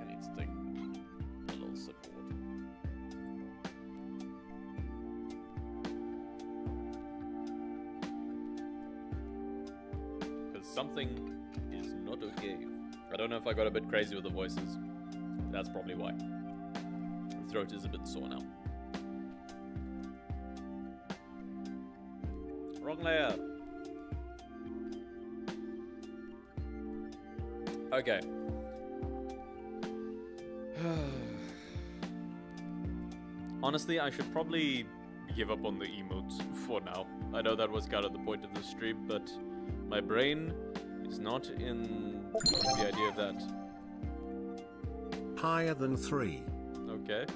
need to take a little sip of water. Because something is not okay. I don't know if I got a bit crazy with the voices. That's probably why. The throat is a bit sore now. Wrong layer. Okay. Honestly, I should probably give up on the emotes for now. I know that was kind of the point of the stream, but my brain is not in the idea of that. Higher than 3. Okay.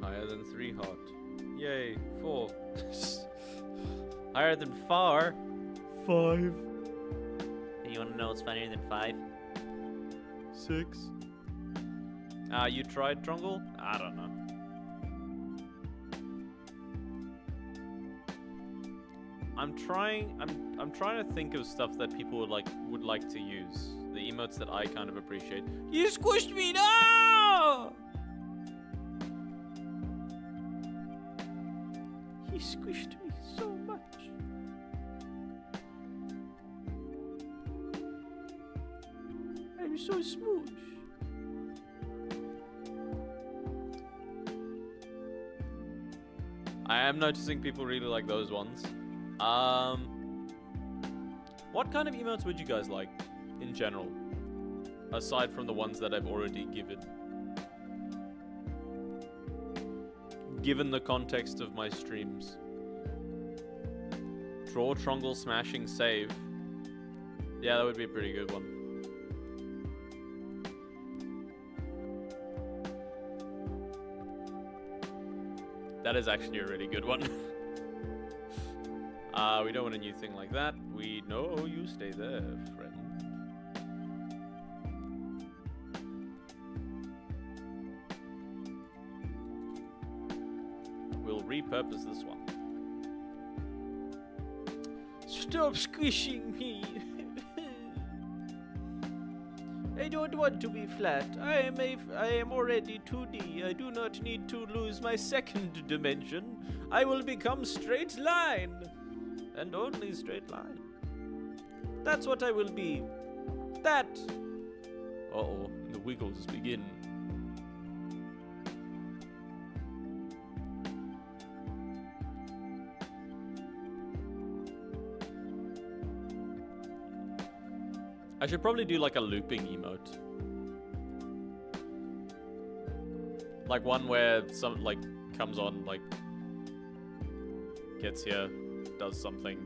Higher than 3 hot. Yay, 4. Higher than 4. 5. You want to know what's funnier than 5? 6. You tried Trongle? I don't know. I'm trying to think of stuff that people would like to use. The emotes that I kind of appreciate. You squished me, no! He squished me so much. I'm so smooth. I am noticing people really like those ones. What kind of emotes would you guys like in general? Aside from the ones that I've already given. Given the context of my streams. Draw, Trongle, Smashing, Save. Yeah, that would be a pretty good one. That is actually a really good one. We don't want a new thing like that. We know you stay there, friend. We'll repurpose this one. Stop squishing me. I don't want to be flat. I am already 2D. I do not need to lose my second dimension. I will become straight line. And only straight line. That's what I will be. That. Uh-oh, the wiggles begin. I should probably do like a looping emote. Like one where some like comes on, like gets here, does something.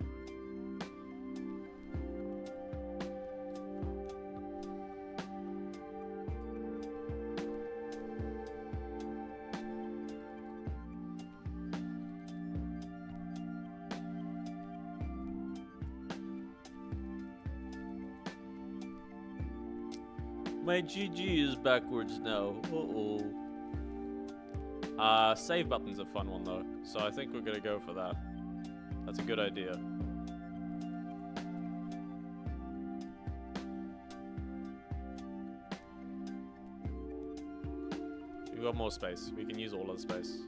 My GG is backwards now. Uh-oh. Save button's a fun one though, so I think we're gonna go for that. That's a good idea. We've got more space. We can use all of the space.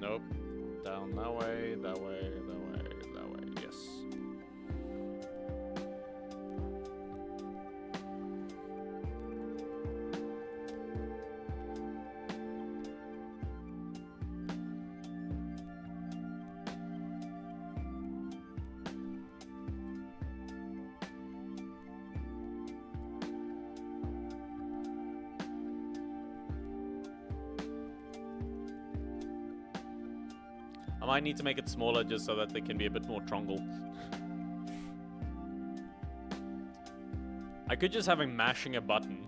Nope. Down that way, that way, that way, that way. Yes. I might need to make it smaller just so that there can be a bit more trongle. I could just have him mashing a button.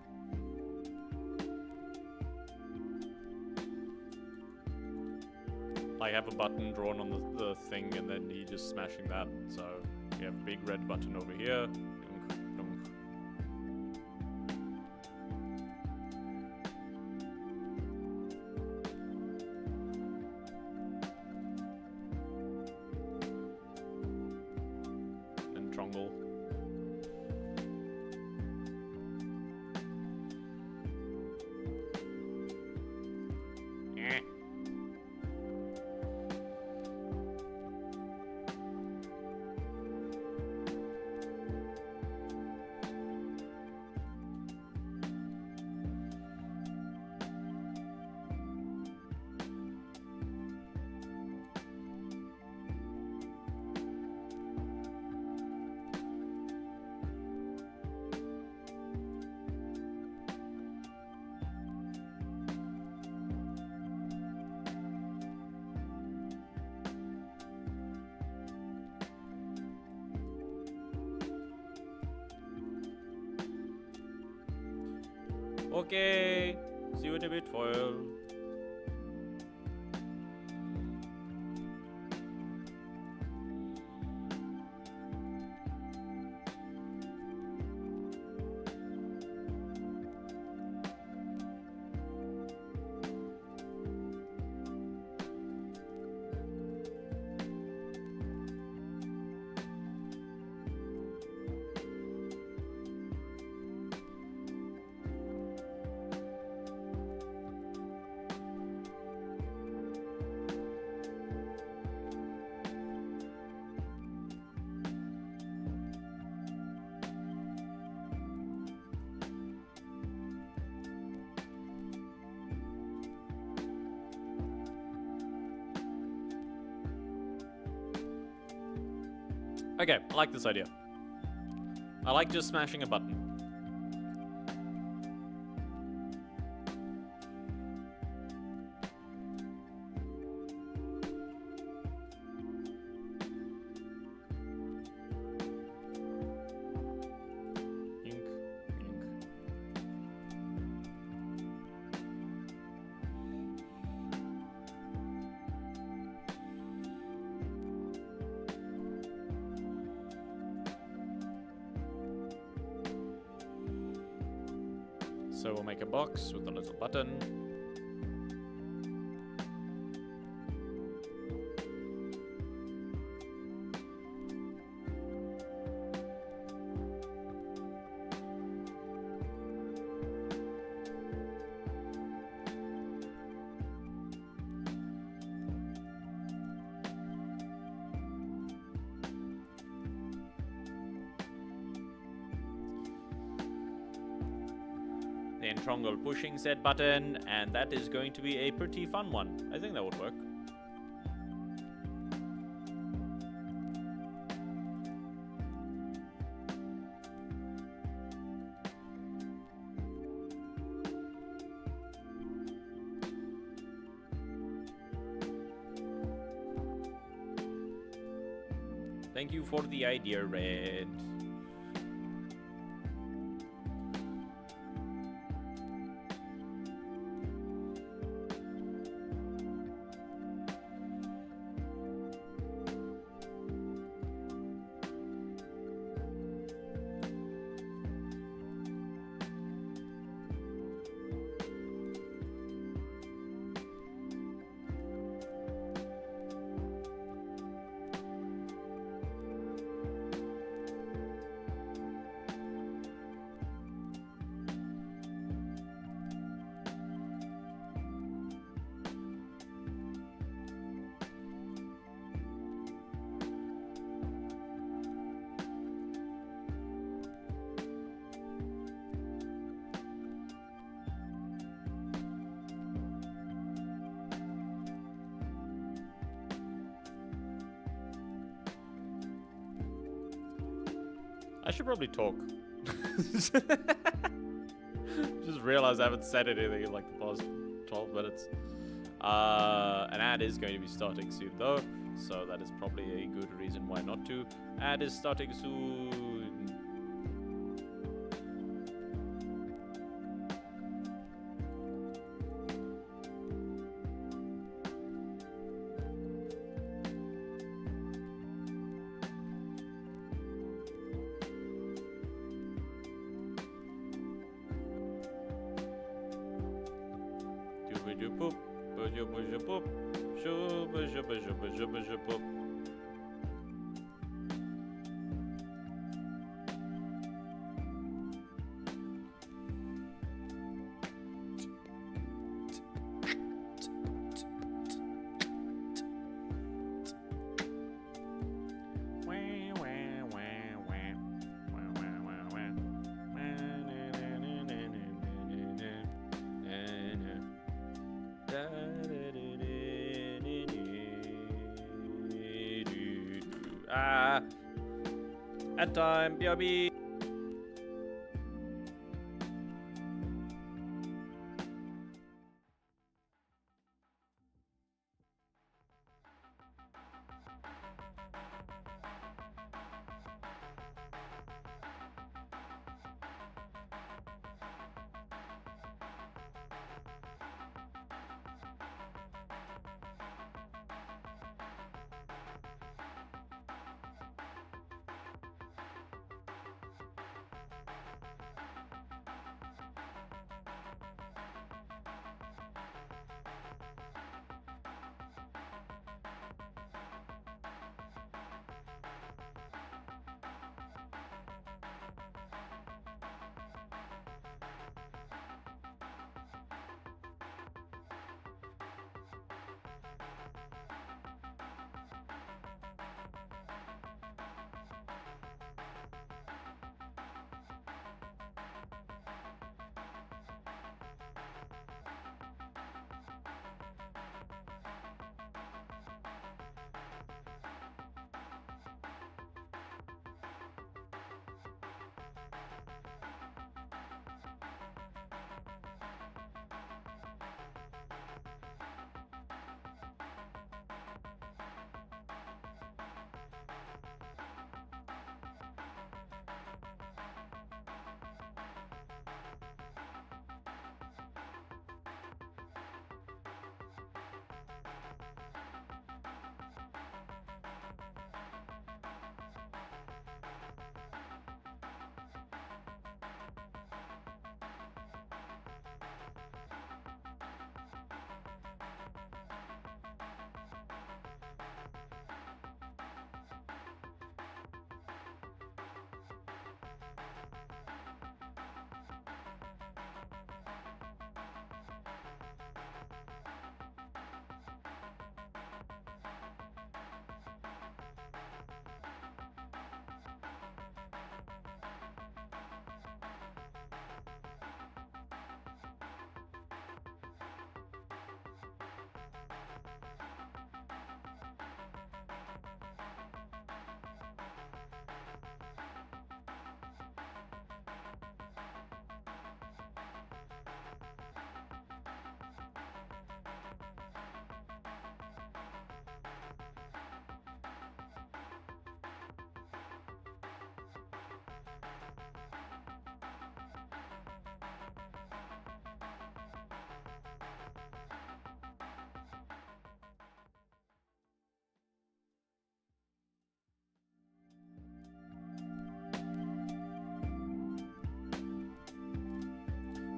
Like have a button drawn on the thing and then he just smashing that. So we have a big red button over here. Dunk, dunk. Trongle. Okay. See you in a bit, foil. Okay, I like this idea. I like just smashing a button. Ink, ink. So we'll make a box with a little button. Then Trongle pushing said button, and that is going to be a pretty fun one. I think that would work. Thank you for the idea, Red. I should probably talk. Just realized I haven't said anything in like the past 12 minutes. An ad is going to be starting soon though, so that is probably a good reason why not to. Ad is starting soon. At time, BRB.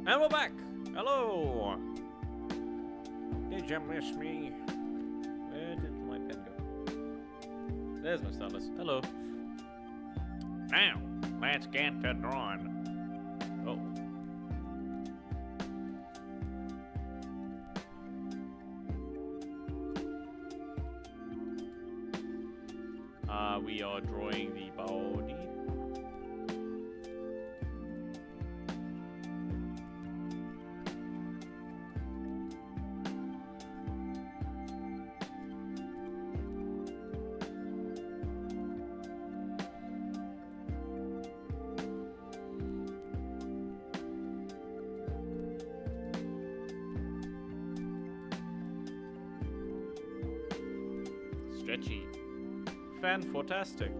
And we're back. Hello. Did you miss me? Where did my pen go? There's my stylus. Hello. Now, let's get to drawing. Oh. We are drawing the body. Stretchy. Fan-fortastic.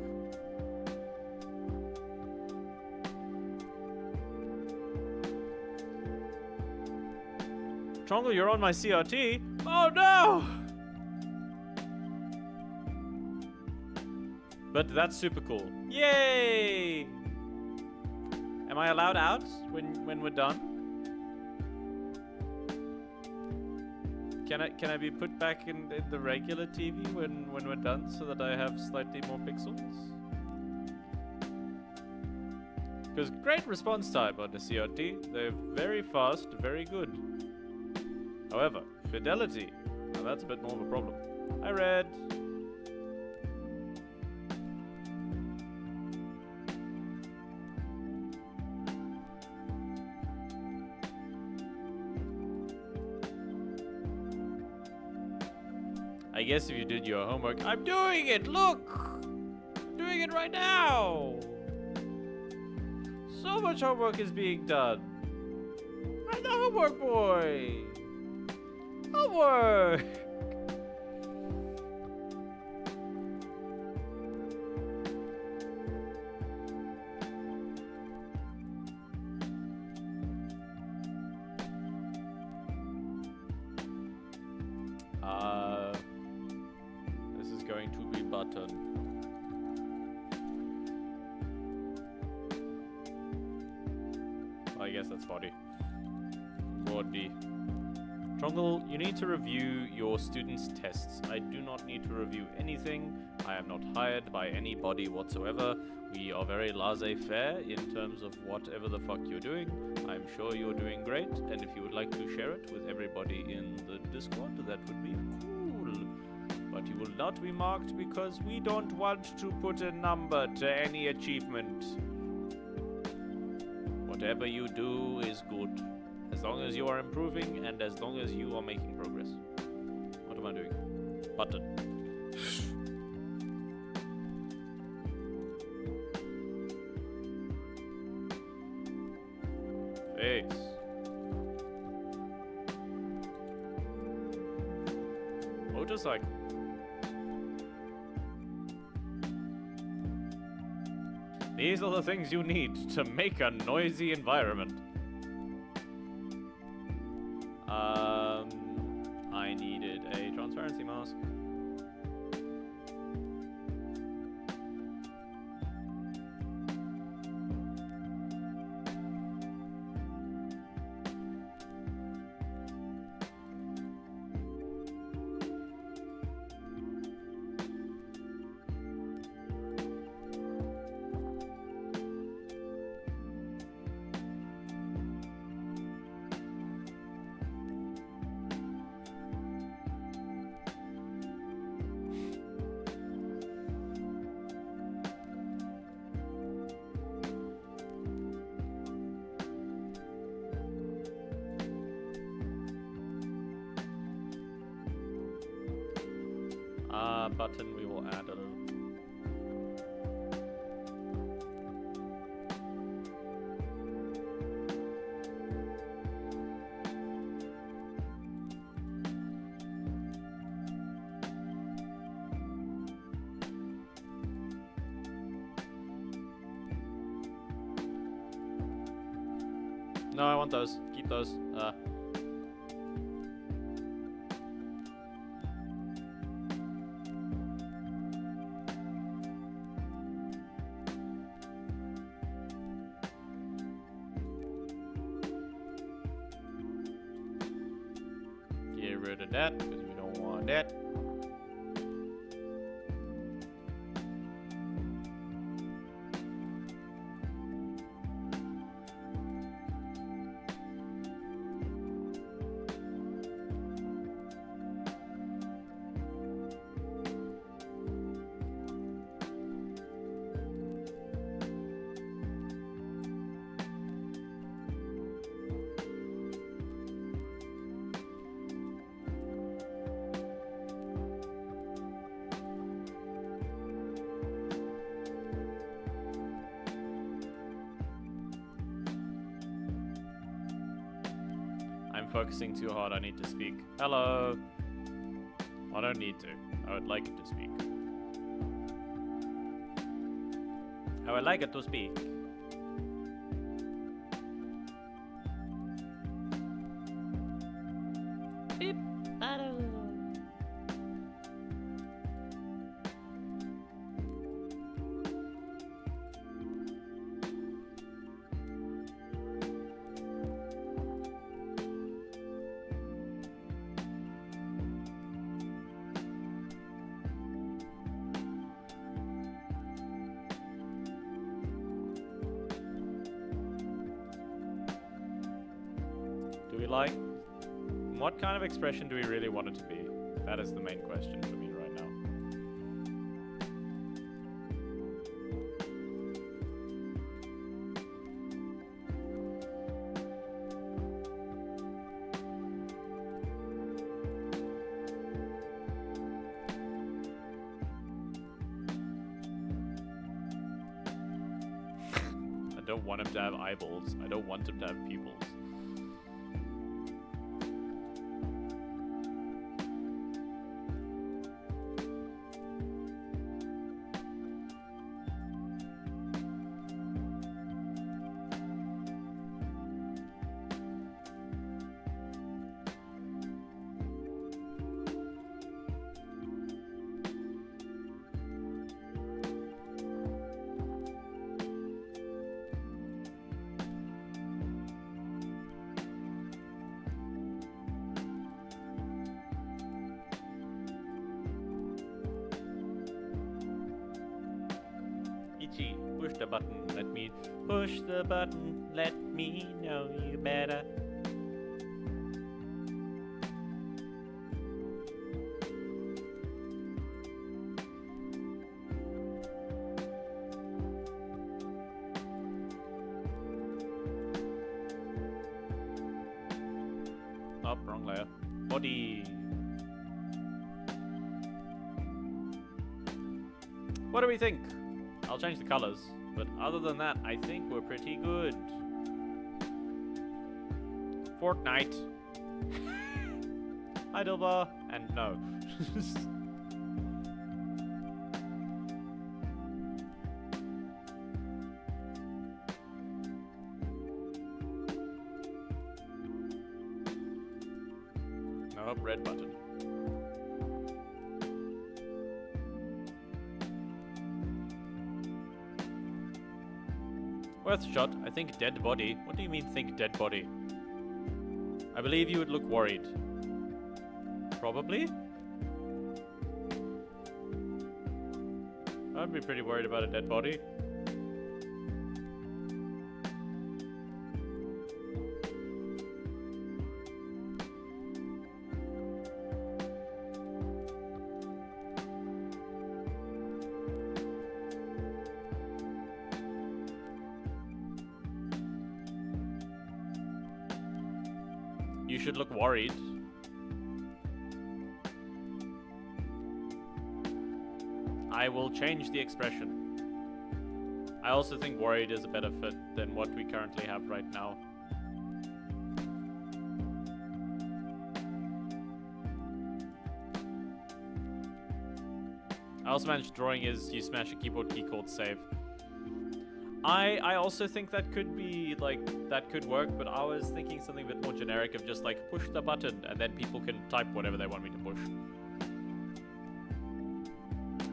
Trongle, you're on my CRT. Oh no! But that's super cool. Yay! Am I allowed out when we're done? Can I be put back in the regular TV when we're done so that I have slightly more pixels? Because great response time on the CRT. They're very fast, very good. However, fidelity, now that's a bit more of a problem. Hi, Red. I guess if you did your homework, I'm doing it, look! I'm doing it right now! So much homework is being done. I'm the homework boy! Homework! This is going to be button. I guess that's body. Body. Trongle, you need to review your students' tests. I do not need to review anything. I am not hired by anybody whatsoever. We are very laissez-faire in terms of whatever the fuck you're doing. I'm sure you're doing great, and if you would like to share it with everybody in the Discord, that would be cool. But you will not be marked because we don't want to put a number to any achievement. Whatever you do is good. As long as you are improving and as long as you are making progress. What am I doing? Button. Face. Motorcycle. These are the things you need to make a noisy environment. I needed a transparency mask. Button we will add a little. No, I want those. Keep those. rid of that because we don't want that. I'm focusing too hard, I need to speak. Hello! I don't need to. I would like it to speak. I would like it to speak. Beep. Do we like... What kind of expression do we really want it to be? That is the main question for me right now. I don't want him to have eyeballs. I don't want him to have pupils. Itchy, push the button, let me push the button, let me know you better. Oh, wrong layer. Body. What do we think? I'll change the colors, but other than that, I think we're pretty good. Fortnite. Idlebar, and no. Nope, red button. Worth a shot. I think dead body. What do you mean think dead body? I believe you would look worried. Probably? I'd be pretty worried about a dead body. You should look worried. I will change the expression. I also think worried is a better fit than what we currently have right now. I also managed drawing is you smash a keyboard key called save. I also think that could be, like, that could work, but I was thinking something a bit more generic of just, like, push the button, and then people can type whatever they want me to push.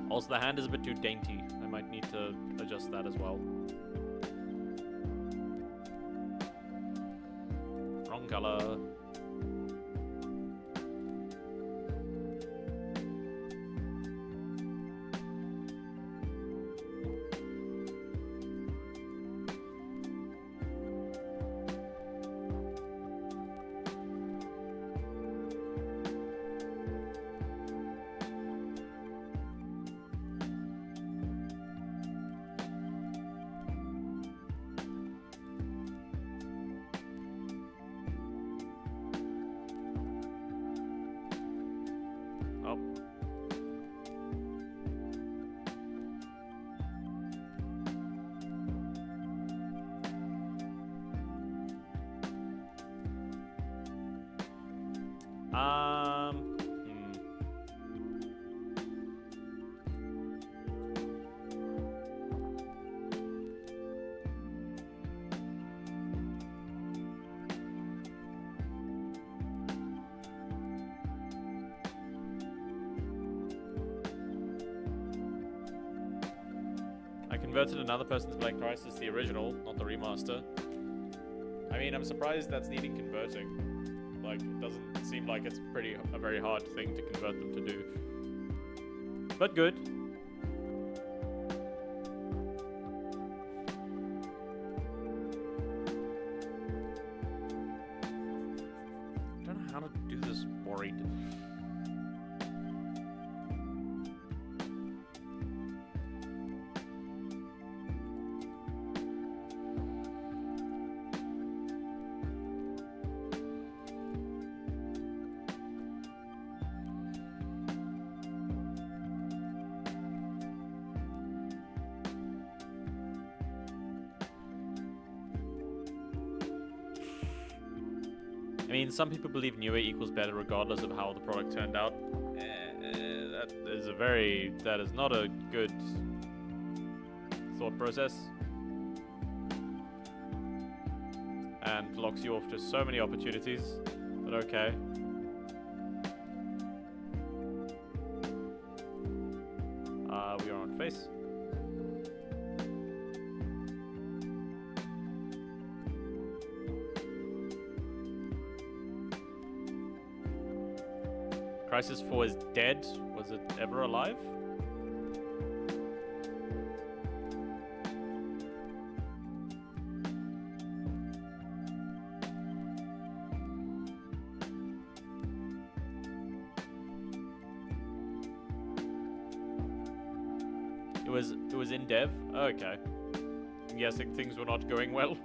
Also, the hand is a bit too dainty. I might need to adjust that as well. Wrong color. Hmm. I converted another person to Black Crisis, the original, not the remaster. I mean, I'm surprised that's needing converting. Like, it doesn't seem like it's a very hard thing to convert them to do. But good. I don't know how to do this, worried. I mean, some people believe newer equals better regardless of how the product turned out. That is not a good thought process. And locks you off to so many opportunities, but okay. We are on face. Crisis 4 is dead. Was it ever alive? It was in dev? Okay. I'm guessing things were not going well.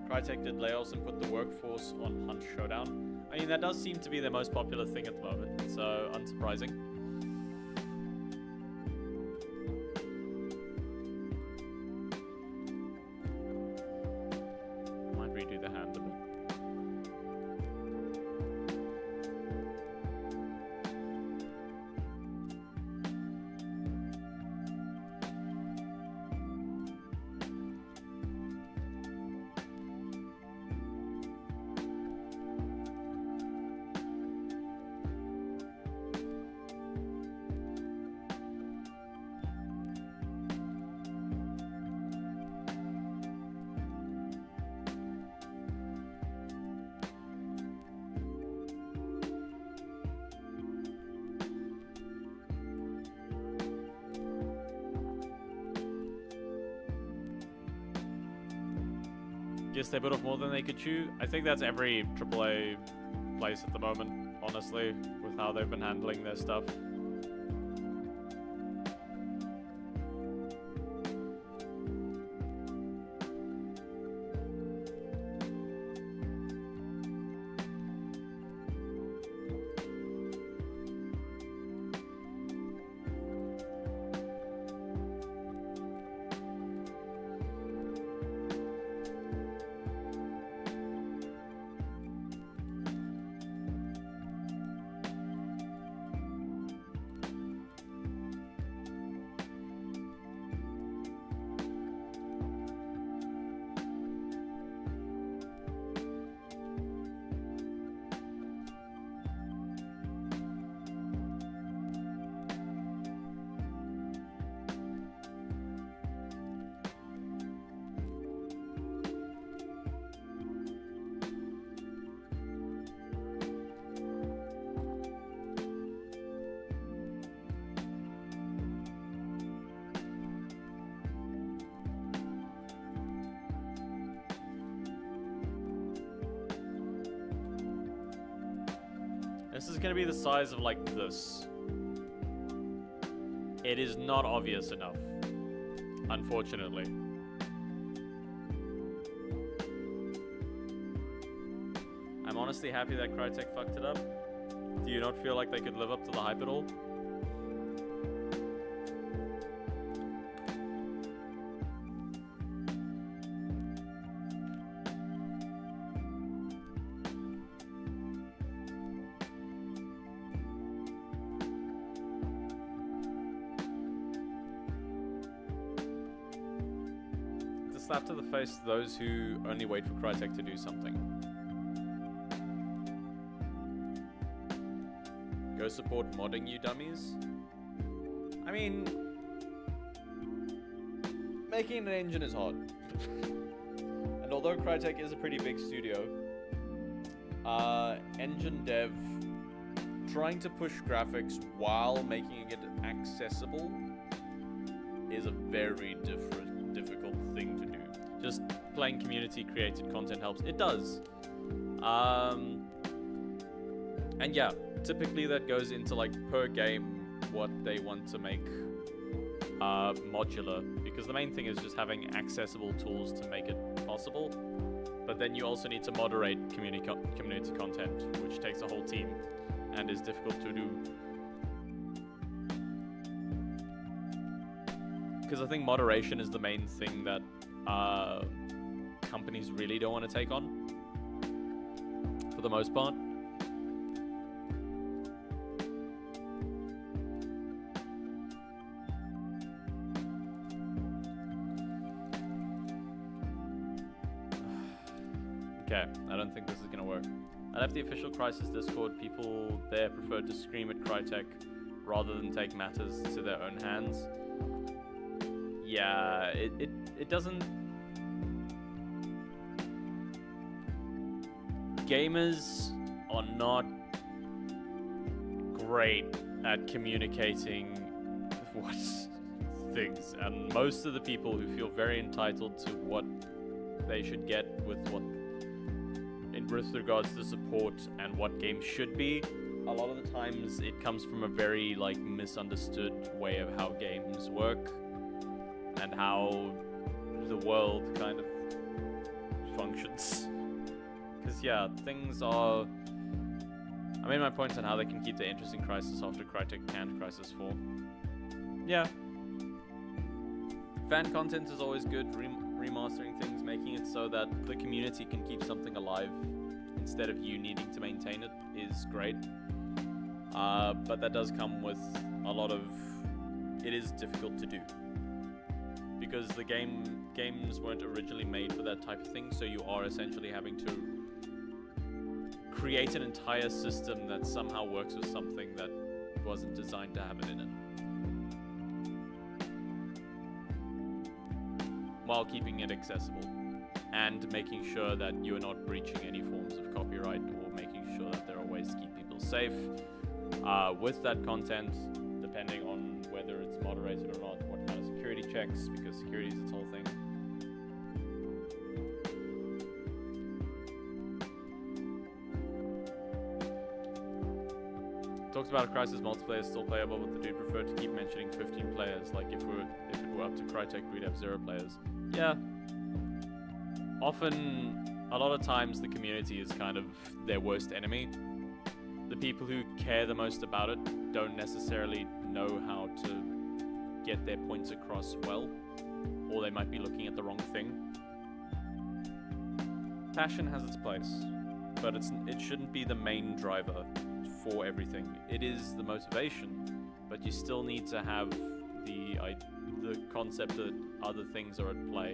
Crytek did layoffs and put the workforce on Hunt Showdown. I mean, that does seem to be their most popular thing at the moment, so unsurprising. Might redo the hand a bit. Guess they bit off more than they could chew. I think that's every AAA place at the moment, honestly, with how they've been handling their stuff. This is gonna be the size of like this. It is not obvious enough, unfortunately. I'm honestly happy that Crytek fucked it up. Do you not feel like they could live up to the hype at all? It's a slap to the face to those who only wait for Crytek to do something. Go support modding, you dummies. I mean, making an engine is hard. And although Crytek is a pretty big studio, engine dev trying to push graphics while making it accessible is a very difficult thing to do. Just playing community created content helps. It does. And yeah, typically that goes into like per game what they want to make modular, because the main thing is just having accessible tools to make it possible. But then you also need to moderate community content, which takes a whole team and is difficult to do. Because I think moderation is the main thing that companies really don't want to take on, for the most part. Okay, I don't think this is gonna work. I left the official Crisis Discord. People there preferred to scream at Crytek rather than take matters to their own hands. Yeah, it doesn't... Gamers are not great at communicating what things, and most of the people who feel very entitled to what they should get with regards to support and what games should be, a lot of the times it comes from a very like misunderstood way of how games work and how the world kind of functions. Because yeah, things are... I made my points on how they can keep the interest in Crisis after Crytek canned Crisis 4. Yeah. Fan content is always good. Remastering things, making it so that the community can keep something alive instead of you needing to maintain it is great. But that does come with a lot of... It is difficult to do. Because the games weren't originally made for that type of thing, so you are essentially having to create an entire system that somehow works with something that wasn't designed to have it in it, while keeping it accessible and making sure that you are not breaching any forms of copyright, or making sure that there are ways to keep people safe with that content, depending on whether it's moderated or not, what kind of security checks, because security is its whole thing. Talks about a Crisis multiplayer still playable, but the dude preferred to keep mentioning 15 players. Like if it were up to Crytek, we'd have 0 players. Yeah. Often, a lot of times, the community is kind of their worst enemy. The people who care the most about it don't necessarily know how to get their points across well, or they might be looking at the wrong thing. Passion has its place, but it shouldn't be the main driver for everything. It is the motivation, but you still need to have the concept that other things are at play,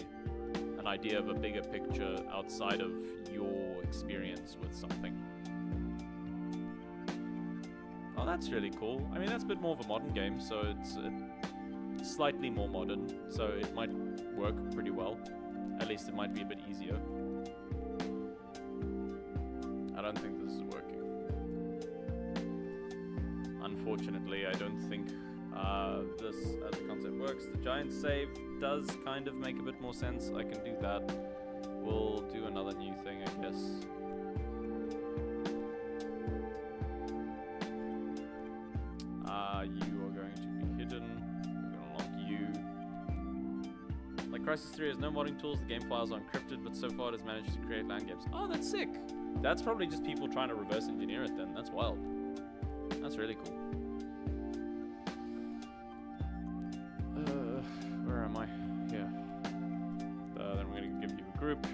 an idea of a bigger picture outside of your experience with something. Oh, that's really cool. I mean, that's a bit more of a modern game, so it's slightly more modern, so it might work pretty well. At least it might be a bit easier. I don't think this is working. Unfortunately, I don't think this as a concept works. The giant save does kind of make a bit more sense. I can do that. We'll do another new thing, I guess. You are going to be hidden. We're going to lock you. Like Crisis 3 has no modding tools. The game files are encrypted, but so far it has managed to create land games. Oh, that's sick. That's probably just people trying to reverse engineer it then. That's wild. That's really cool. Where am I? Here. Then we're going to give you a group.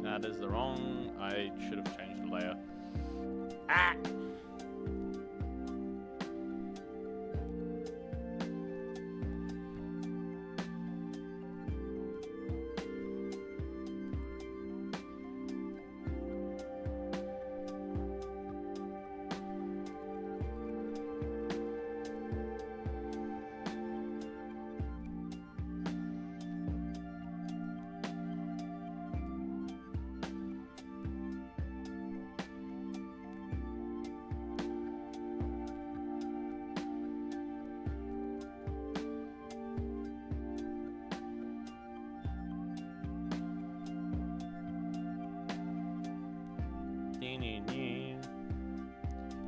That is the wrong. I should have changed the layer. Ah!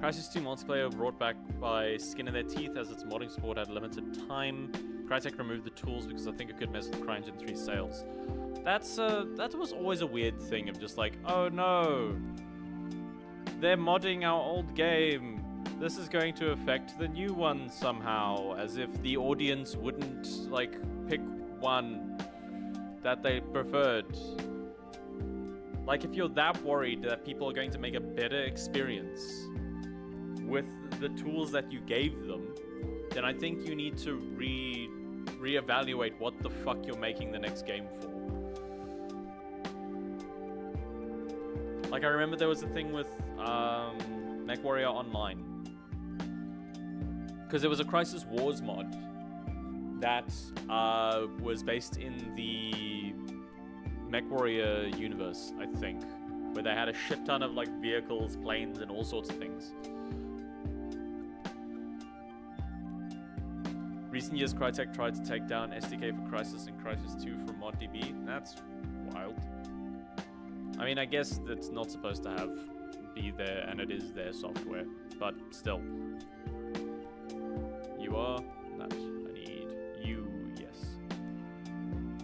Crisis 2 multiplayer brought back by skin of their teeth as its modding support had limited time. Crytek removed the tools because I think it could mess with CryEngine 3 sales. That was always a weird thing of just like, oh no, they're modding our old game. This is going to affect the new one somehow, as if the audience wouldn't like pick one that they preferred. Like if you're that worried that people are going to make a better experience with the tools that you gave them, then I think you need to reevaluate what the fuck you're making the next game for. Like I remember there was a thing with MechWarrior Online, because there was a Crisis Wars mod that was based in the MechWarrior universe, I think, where they had a shit ton of like vehicles, planes, and all sorts of things. Recent years, Crytek tried to take down SDK for Crysis and Crysis 2 from ModDB. That's wild. I mean, I guess that's not supposed to be there, and it is their software, but still. You are that. I need you, yes.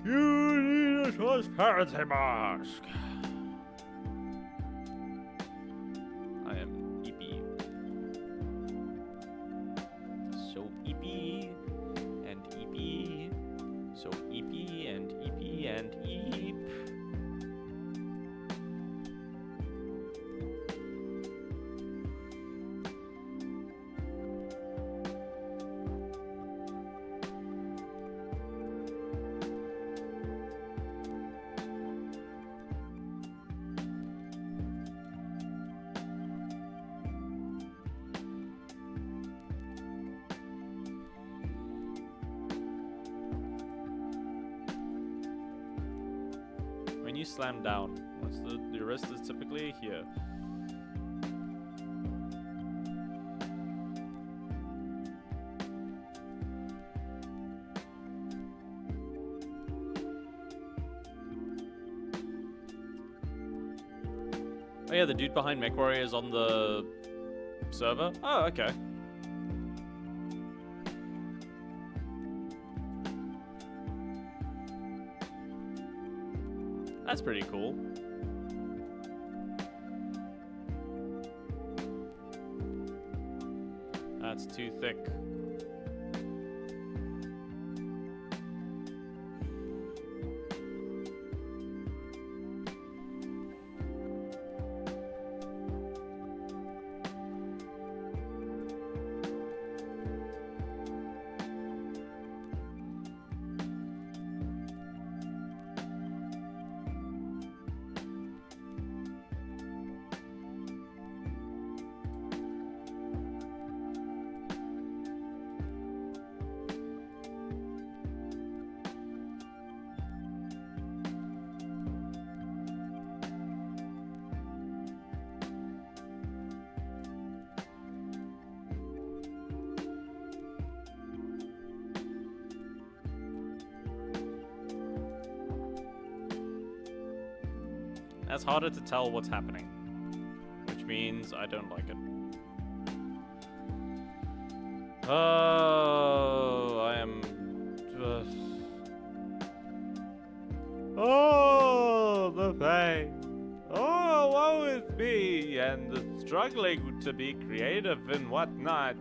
You need a transparency mask. I am EP. So EP. So EP and EP and EP. When you slam down, what's the wrist is typically here. Oh yeah, the dude behind MechWarrior is on the server? Oh, okay. That's pretty cool. That's too thick. That's harder to tell what's happening, which means I don't like it. Oh, I am... Oh, the pain. Oh, woe is me, and the struggling to be creative and whatnot.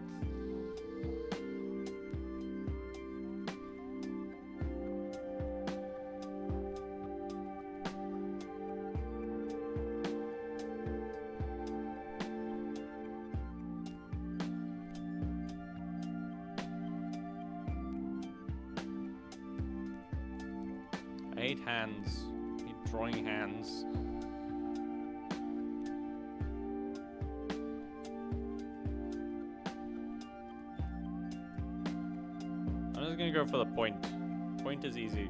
I hate hands. I hate drawing hands. I'm just gonna go for the point. Point is easy.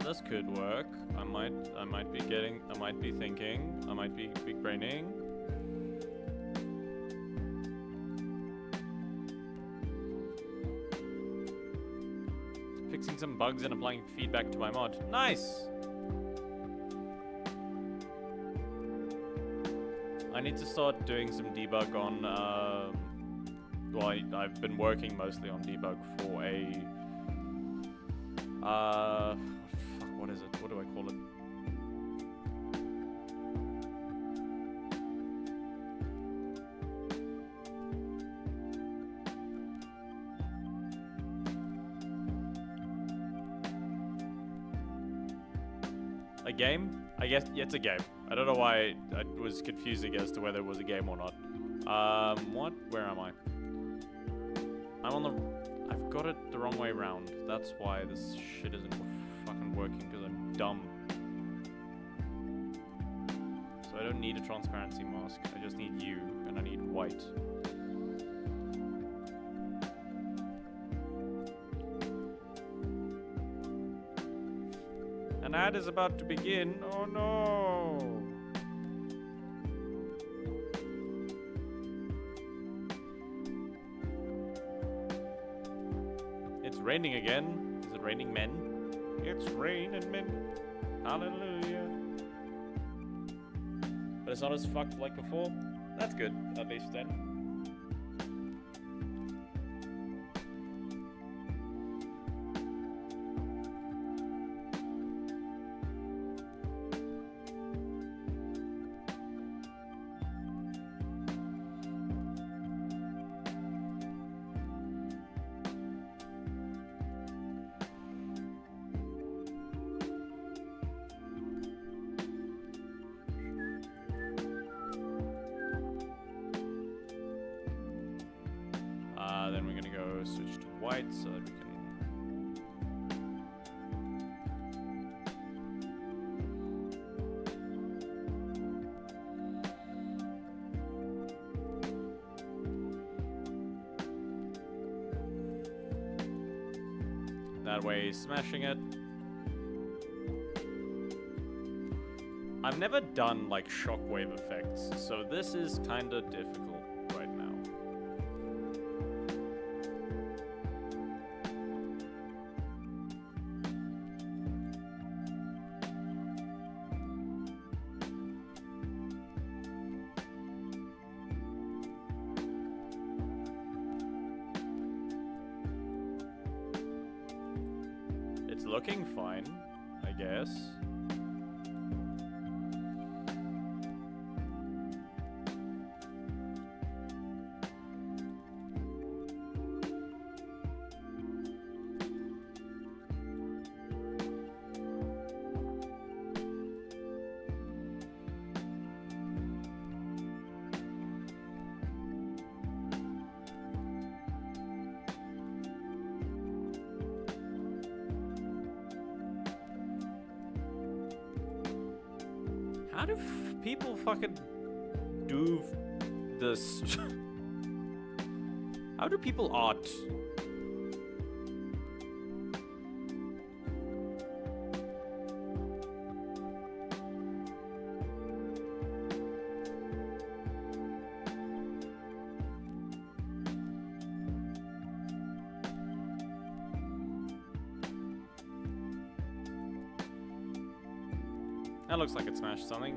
This could work. I might be thinking, I might be big braining. Fixing some bugs and applying feedback to my mod. Nice! I need to start doing some debug on, well, I've been working mostly on debug for a, fuck, what is it? What do I call it? A game? I guess it's a game. I don't know why I was confusing as to whether it was a game or not. What? Where am I? I'm on the... I've got it the wrong way around. That's why this shit isn't fucking working, because I'm dumb. So I don't need a transparency mask. I just need you, and I need white. And An ad is about to begin. Oh no. It's raining again. Is it raining men? It's raining men. Hallelujah. But it's not as fucked like before. That's good, at least then. Then we're gonna go switch to white so that we can. That way, smashing it. I've never done like shockwave effects, so this is kind of difficult right now. It's looking fine, I guess. How do people fucking do this? How do people art? That looks like it smashed something.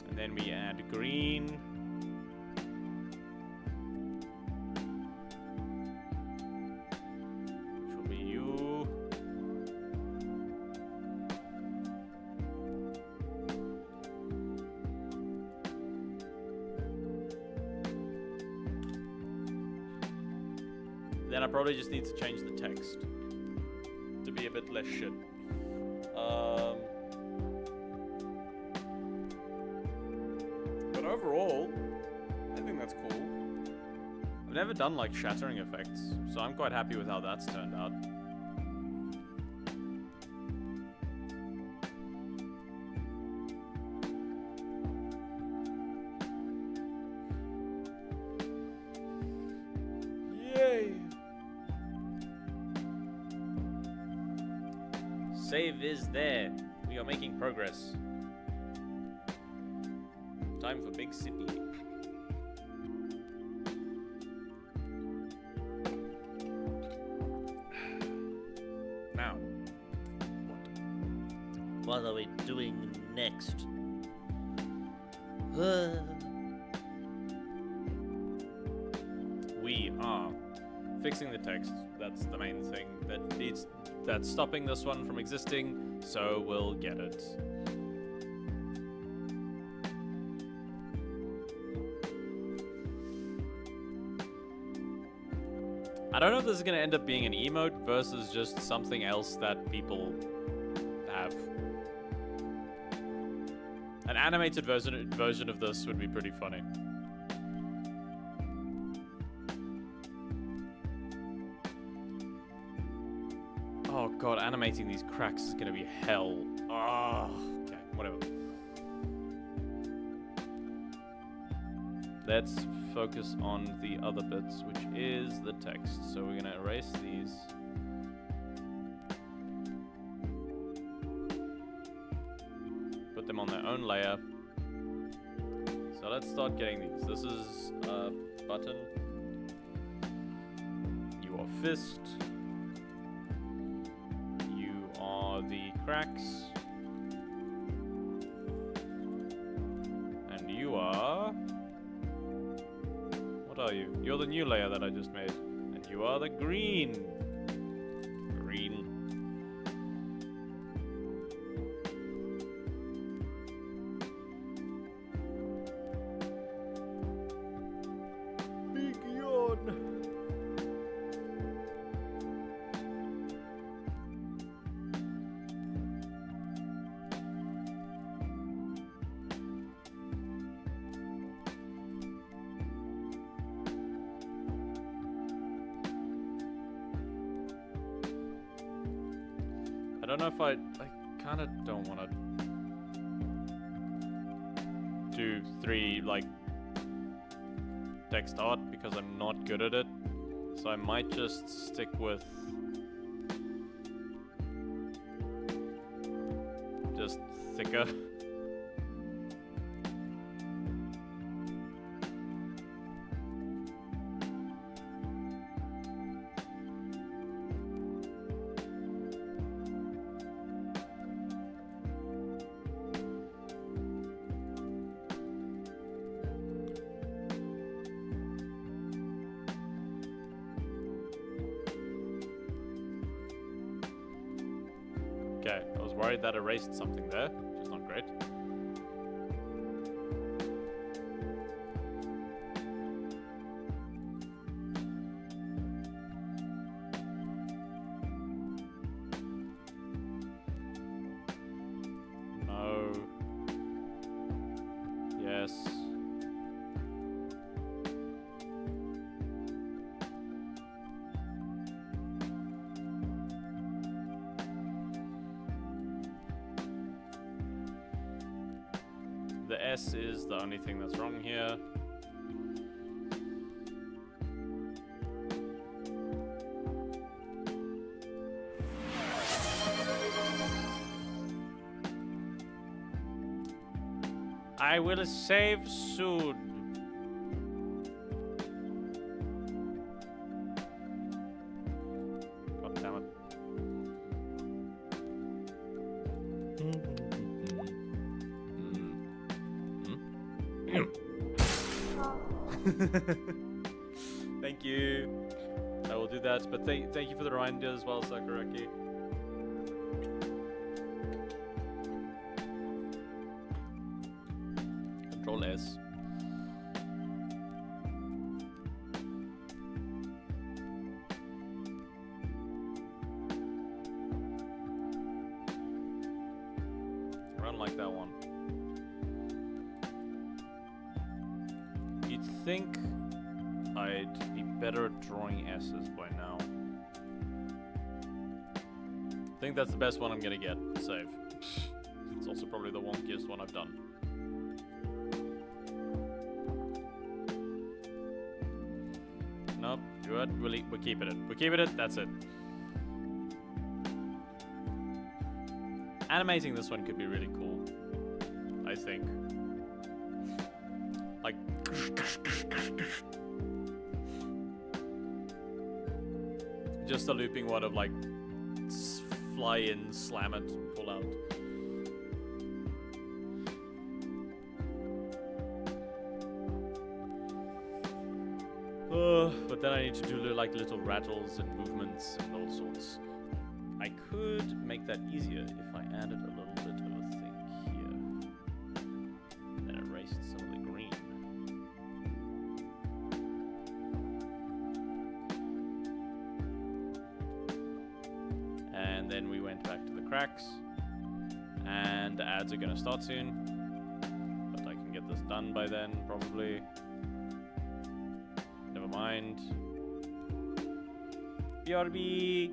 And then we add green. Then I probably just need to change the text to be a bit less shit. But overall, I think that's cool. I've never done like shattering effects, so I'm quite happy with how that's turned out. Save is there. We are making progress. Time for big sippy. Now, what are we doing next? We are fixing the text. That's the main thing that's stopping this one from existing, so we'll get it. I don't know if this is going to end up being an emote versus just something else that people have. An animated version of this would be pretty funny. god, animating these cracks is gonna be hell. Oh, okay, whatever. Let's focus on the other bits, which is the text. So we're gonna erase these. Put them on their own layer. So let's start getting these. This is a button. You are fist. You are the cracks. And you are... What are you? You're the new layer that I just made. And you are the green. Green. Big yawn. I don't know if I kind of don't want to do 3 like text art because I'm not good at it. So I might just stick with just thicker. Okay, I was worried that erased something there, which is not great. No. Yes. The S is the only thing that's wrong here. I will save soon. God damn it. Thank you. I will do that, but thank you for the reminder as well, Sakuraki. Control S. Run like that one. You'd think I'd be better at drawing S's by now. I think that's the best one I'm gonna get. Save. It's also probably the wonkiest one I've done. Nope, good. We're keeping it. We're keeping it. That's it. Animating this one could be really cool, I think. Like... just a looping one of like fly in, slam it, pull out. But then I need to do like little rattles and movements and all sorts. I could make that easier if I added a little bit of a thing here. Then erased some of the green. And then we went back to the cracks. And the ads are gonna start soon. But I can get this done by then, probably. Never mind. BRB!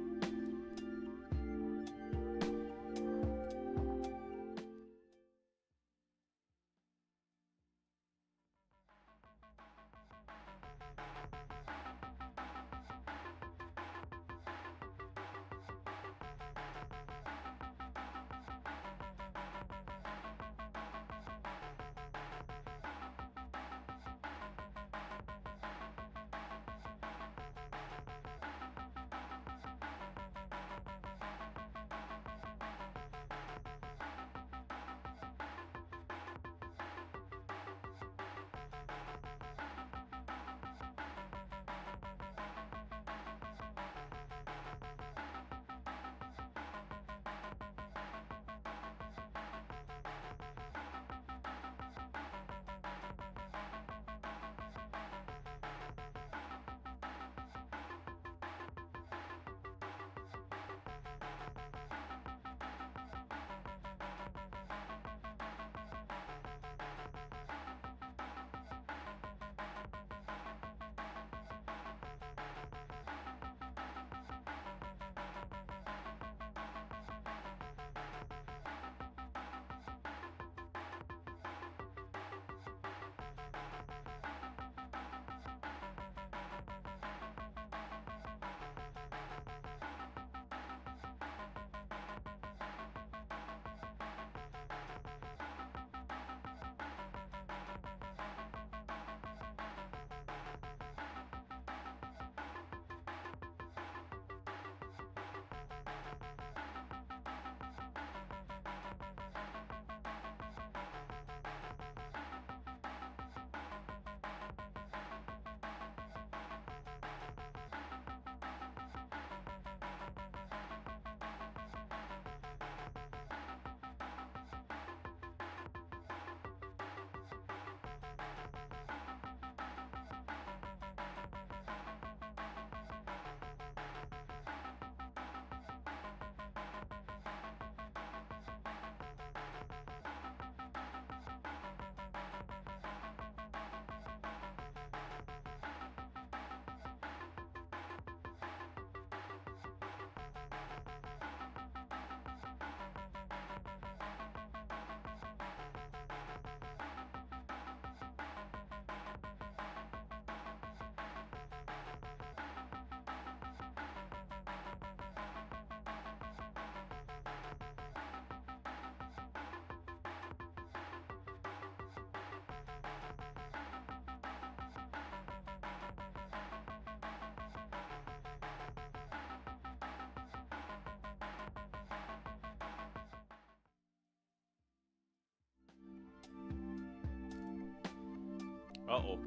Uh-oh.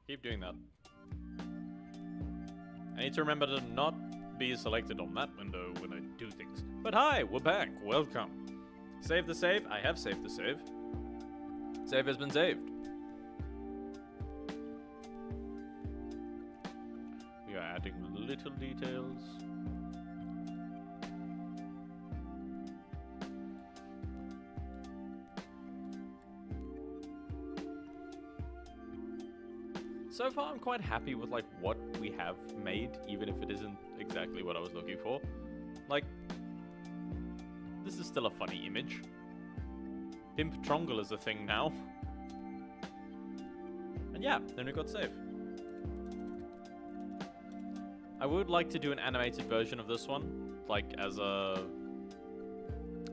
Keep doing that. I need to remember to not be selected on that window when I do things. But hi, we're back. Welcome. Save the save. I have saved the save. Save has been saved. We are adding little details. So far, I'm quite happy with like what we have made, even if it isn't exactly what I was looking for. Like, this is still a funny image. Pimp Trongle is a thing now. And yeah, then we got save. I would like to do an animated version of this one, like as a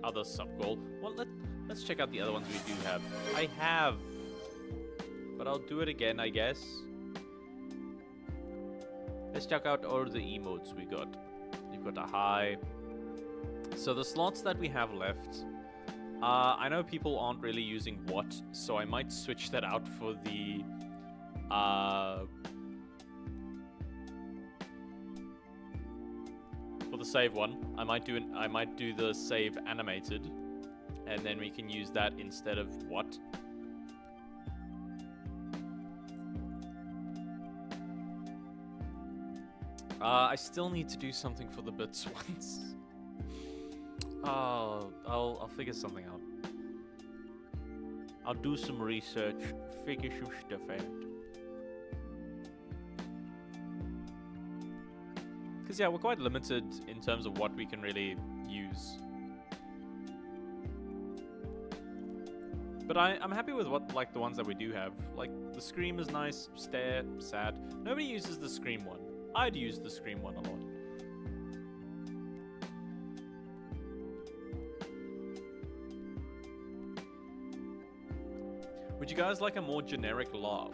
other sub-goal. Well, let's check out the other ones we do have. I have, but I'll do it again, I guess. Let's check out all the emotes we got. You've got a high. So the slots that we have left, I know people aren't really using what, so I might switch that out for the save one. I might do the save animated, and then we can use that instead of what. I still need to do something for the bits ones. Oh, I'll figure something out. I'll do some research, figure some stuff out. Because yeah, we're quite limited in terms of what we can really use. But I'm happy with what, like, the ones that we do have. Like, the Scream is nice, Stare, Sad. Nobody uses the Scream one. I'd use the Scream one a lot. Would you guys like a more generic laugh?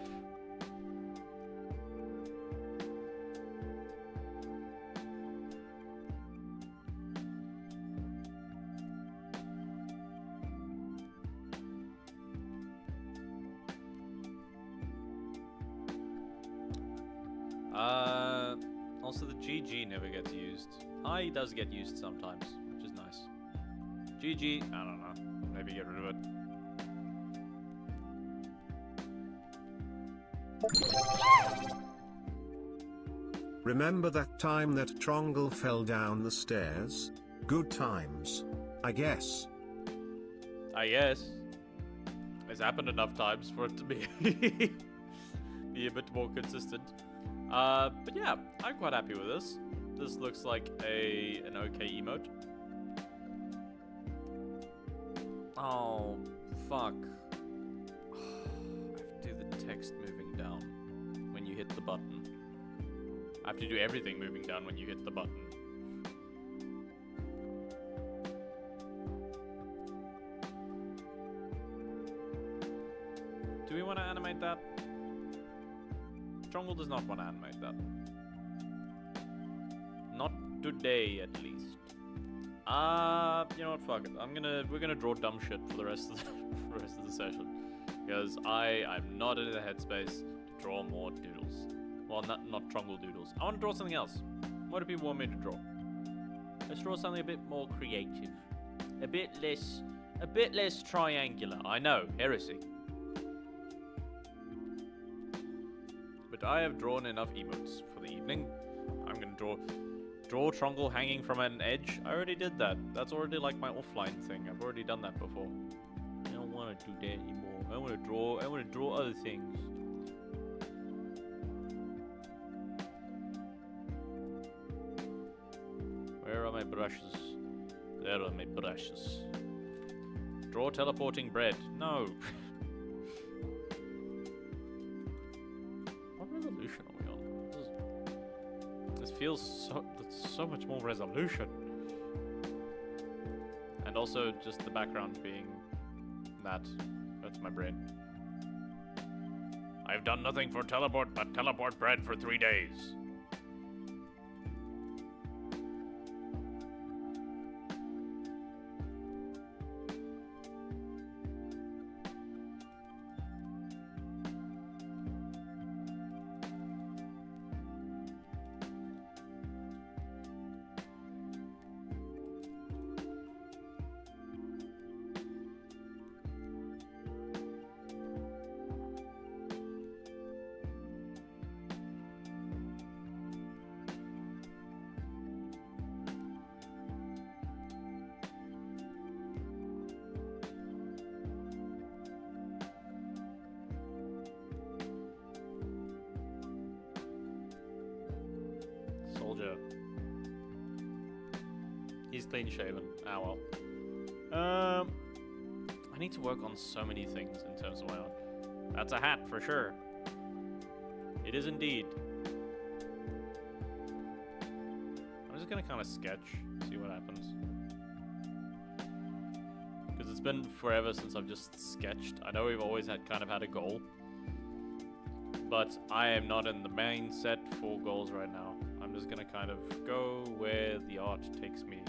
Also the GG never gets used. I does get used sometimes, which is nice. GG, I don't know. Maybe get rid of it. Remember that time that Trongle fell down the stairs? Good times, I guess. I guess. It's happened enough times for it to be be a bit more consistent. But yeah, I'm quite happy with this. This looks like an okay emote. Oh, fuck. I have to do the text moving down when you hit the button. I have to do everything moving down when you hit the button. Do we want to animate that? Trongle does not want to animate that. Not today, at least. You know what? Fuck it. We're gonna draw dumb shit for the rest of the session, because I'm not in the headspace to draw more doodles. Well, not Trongle doodles. I want to draw something else. What do people want me to draw? Let's draw something a bit more creative, a bit less triangular. I know, heresy. But I have drawn enough emotes for the evening. I'm gonna draw Trongle hanging from an edge. I already did that. That's already like my offline thing. I've already done that before. I don't want to do that anymore. I want to draw other things. Where are my brushes? There are my brushes. Draw teleporting bread. No. Resolution are we on? This feels so much more resolution. And also just the background being that's my brain. I've done nothing for teleport but teleport bread for 3 days. soldier. He's clean shaven. Ah well. I need to work on so many things in terms of my art. That's a hat for sure. It is indeed. I'm just gonna kind of sketch, see what happens. Because it's been forever since I've just sketched. I know we've always kind of had a goal. But I am not in the mindset for goals right now. I'm just gonna kind of go where the art takes me.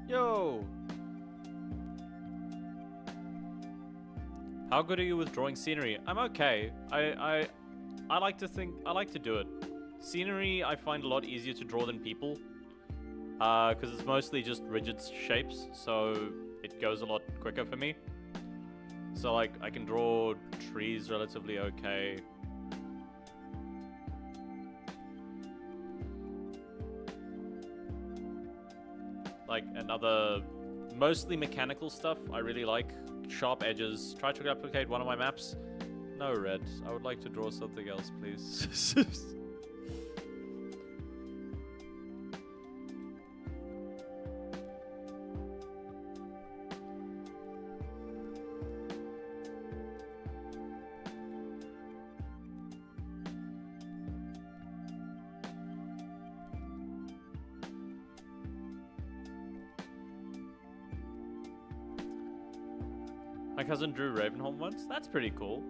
Yo! How good are you with drawing scenery? I'm okay. I like to think I like to do it. Scenery I find a lot easier to draw than people. Because it's mostly just rigid shapes, so it goes a lot quicker for me. So like I can draw trees relatively okay. Like another mostly mechanical stuff I really like. Sharp edges. Try to replicate one of my maps. No red. I would like to draw something else, please. My cousin drew Ravenholm once. That's pretty cool.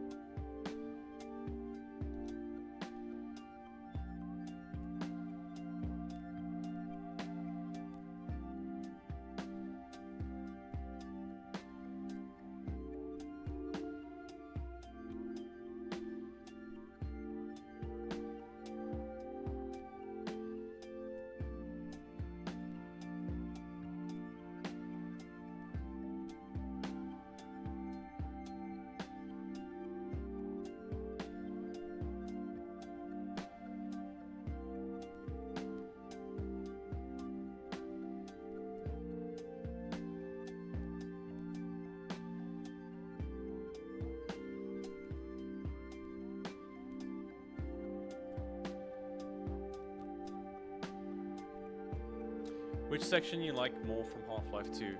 Which section you like more from Half-Life 2?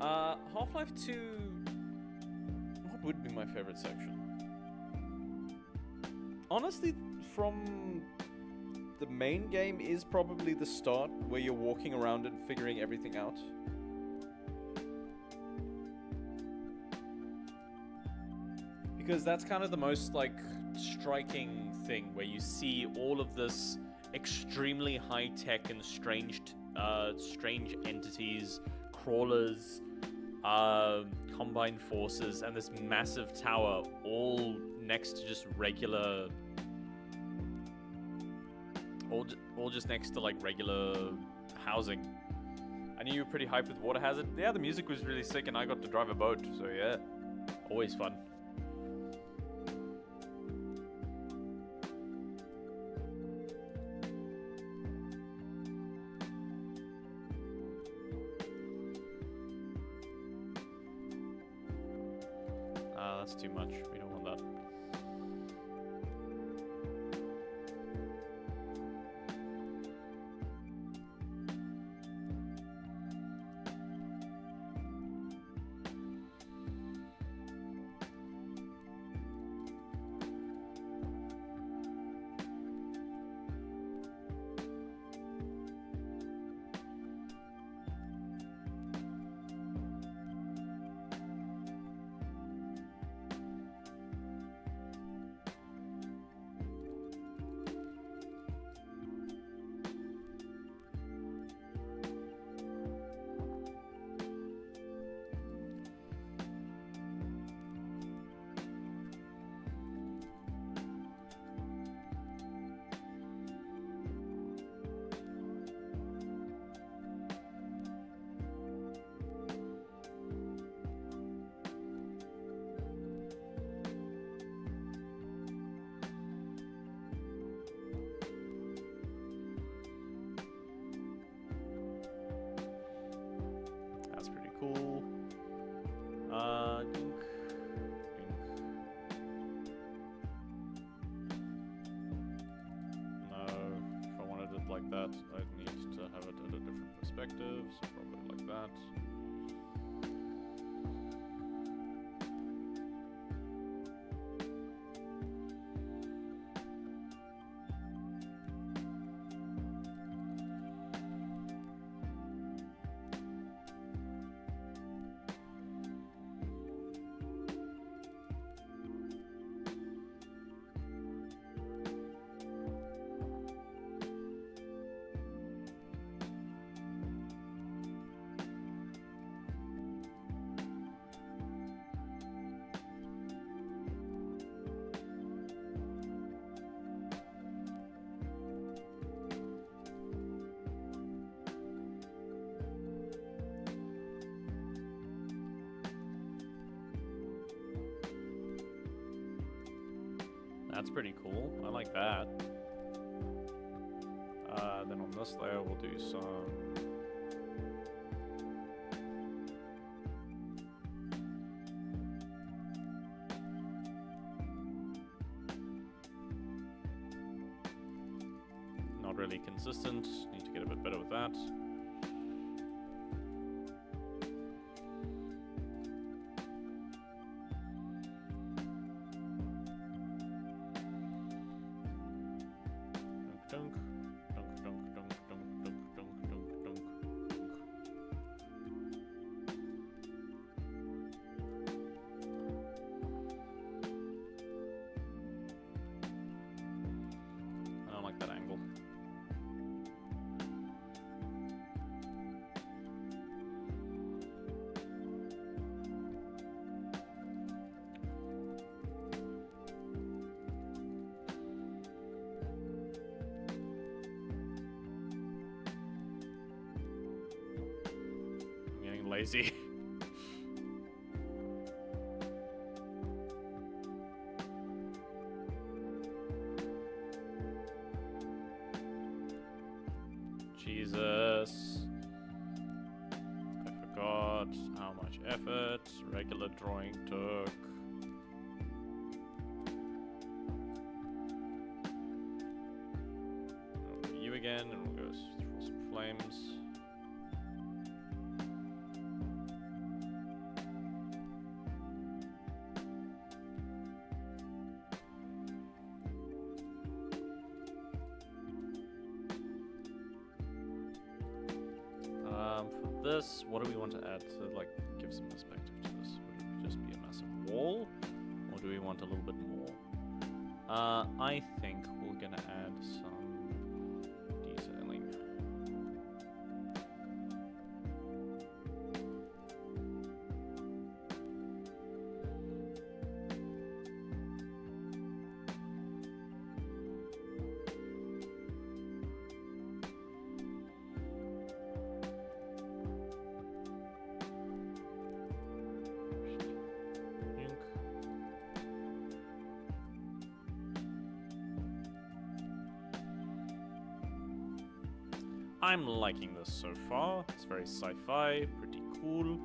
Half-Life 2... What would be my favorite section? Honestly, from the main game is probably the start, where you're walking around and figuring everything out. Because that's kind of the most, like, striking thing, where you see all of this extremely high-tech and strange entities, crawlers, combined forces, and this massive tower all next to just regular... all just next to, like, regular housing. I knew you were pretty hyped with Water Hazard. Yeah, the music was really sick, and I got to drive a boat, so yeah. Always fun. That's too much. We don't want that. cool. Dink, dink. No, if I wanted it like that, I'd need to have it at a different perspective, so probably like that. That's pretty cool. I like that. Then on this layer, we'll do some... Not really consistent. Need to get a bit better with that. Dunk, dunk, dunk, dunk, dunk, dunk, dunk, dunk, dunk, dunk. I don't like that angle. I'm getting lazy. Jesus. I forgot how much effort regular drawing took. You again, and we'll go for some flames. For this, what do we want to add to like give some perspective to this? Would it just be a massive wall, or do we want a little bit more? I think we're gonna add some detailing. I'm liking this so far. It's very sci-fi, pretty cool.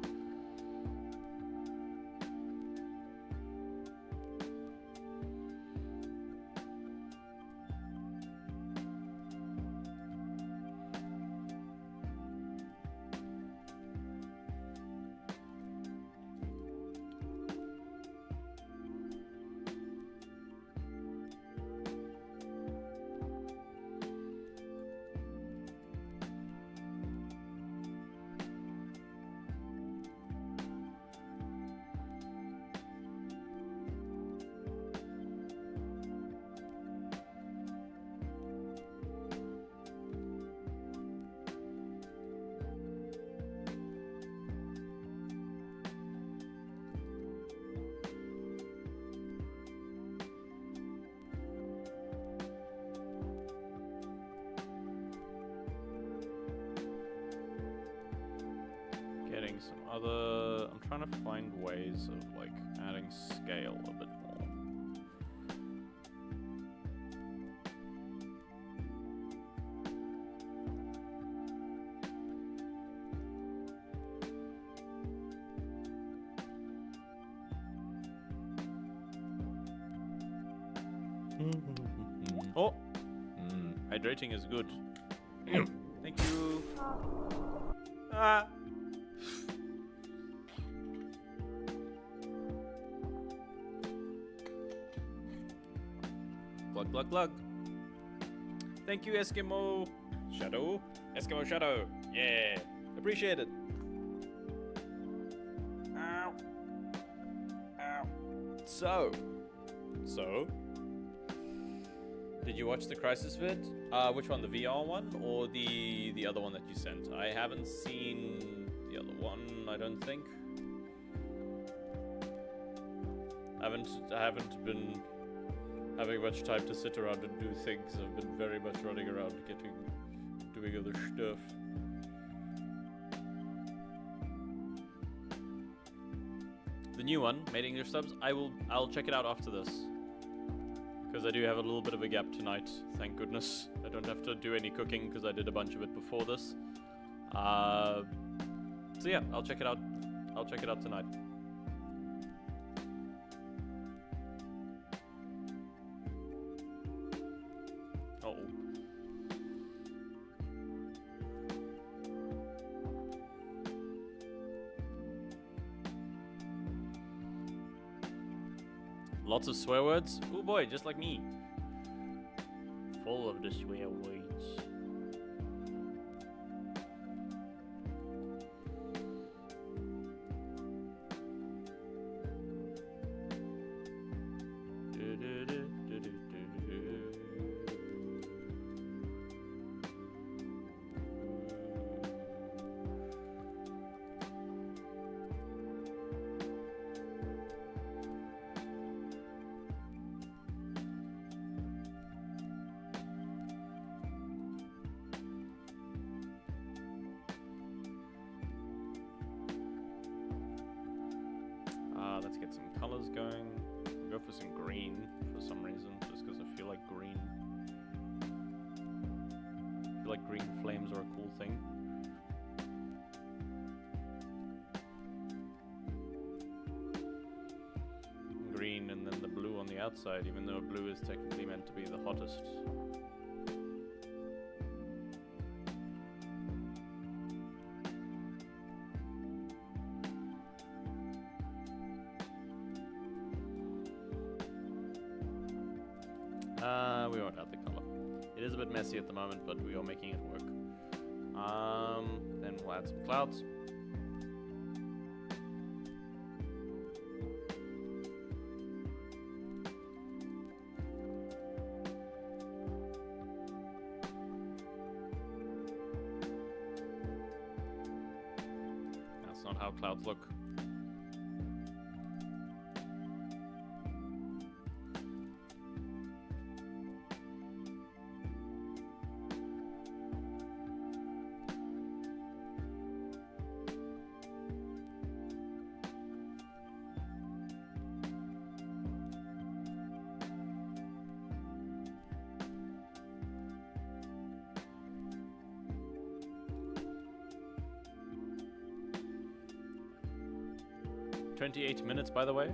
Getting some other... I'm trying to find ways of like adding scale a bit more. Oh, hydrating is good. Thank you. Ah. Glug, glug, glug. Thank you, Eskimo Shadow. Eskimo Shadow. Yeah. Appreciate it. Ow. Ow. So. Did you watch the Crisis vid? Which one? The VR one or the other one that you sent? I haven't seen the other one, I don't think. I haven't been having much time to sit around and do things. I've been very much running around doing other stuff. The new one, Made English Subs, I'll check it out after this. Because I do have a little bit of a gap tonight, thank goodness. I don't have to do any cooking because I did a bunch of it before this. So yeah, I'll check it out. I'll check it out tonight. Uh-oh. Lots of swear words? Oh boy, just like me. Full of the swear words. Let's get some colors going. I'll go for some green for some reason, just because I feel like green. I feel like green flames are a cool thing. Green and then the blue on the outside, even though blue is technically meant to be the hottest. We won't add the color. It is a bit messy at the moment, but we are making it work. Then we'll add some clouds. That's not how clouds look. "28 minutes, by the way.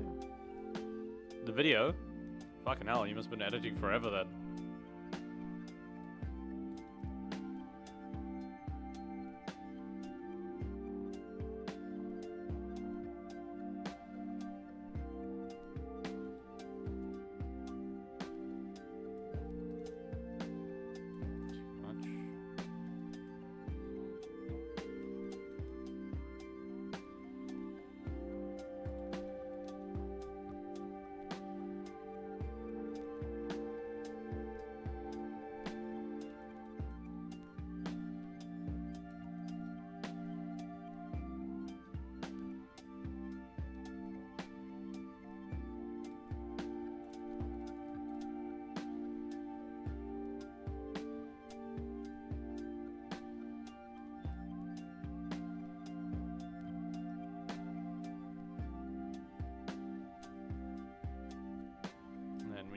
The video? Fucking hell, you must have been editing forever then. Too much.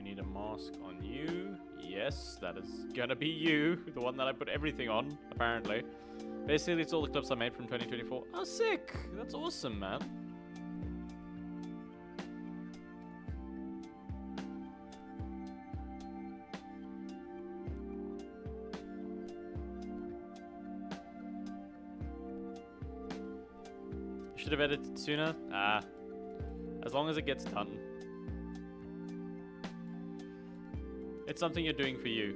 Need a mask on you. Yes, that is gonna be you. The one that I put everything on, apparently. Basically, it's all the clips I made from 2024. Oh, sick! That's awesome, man. should have edited sooner. As long as it gets done. It's something you're doing for you.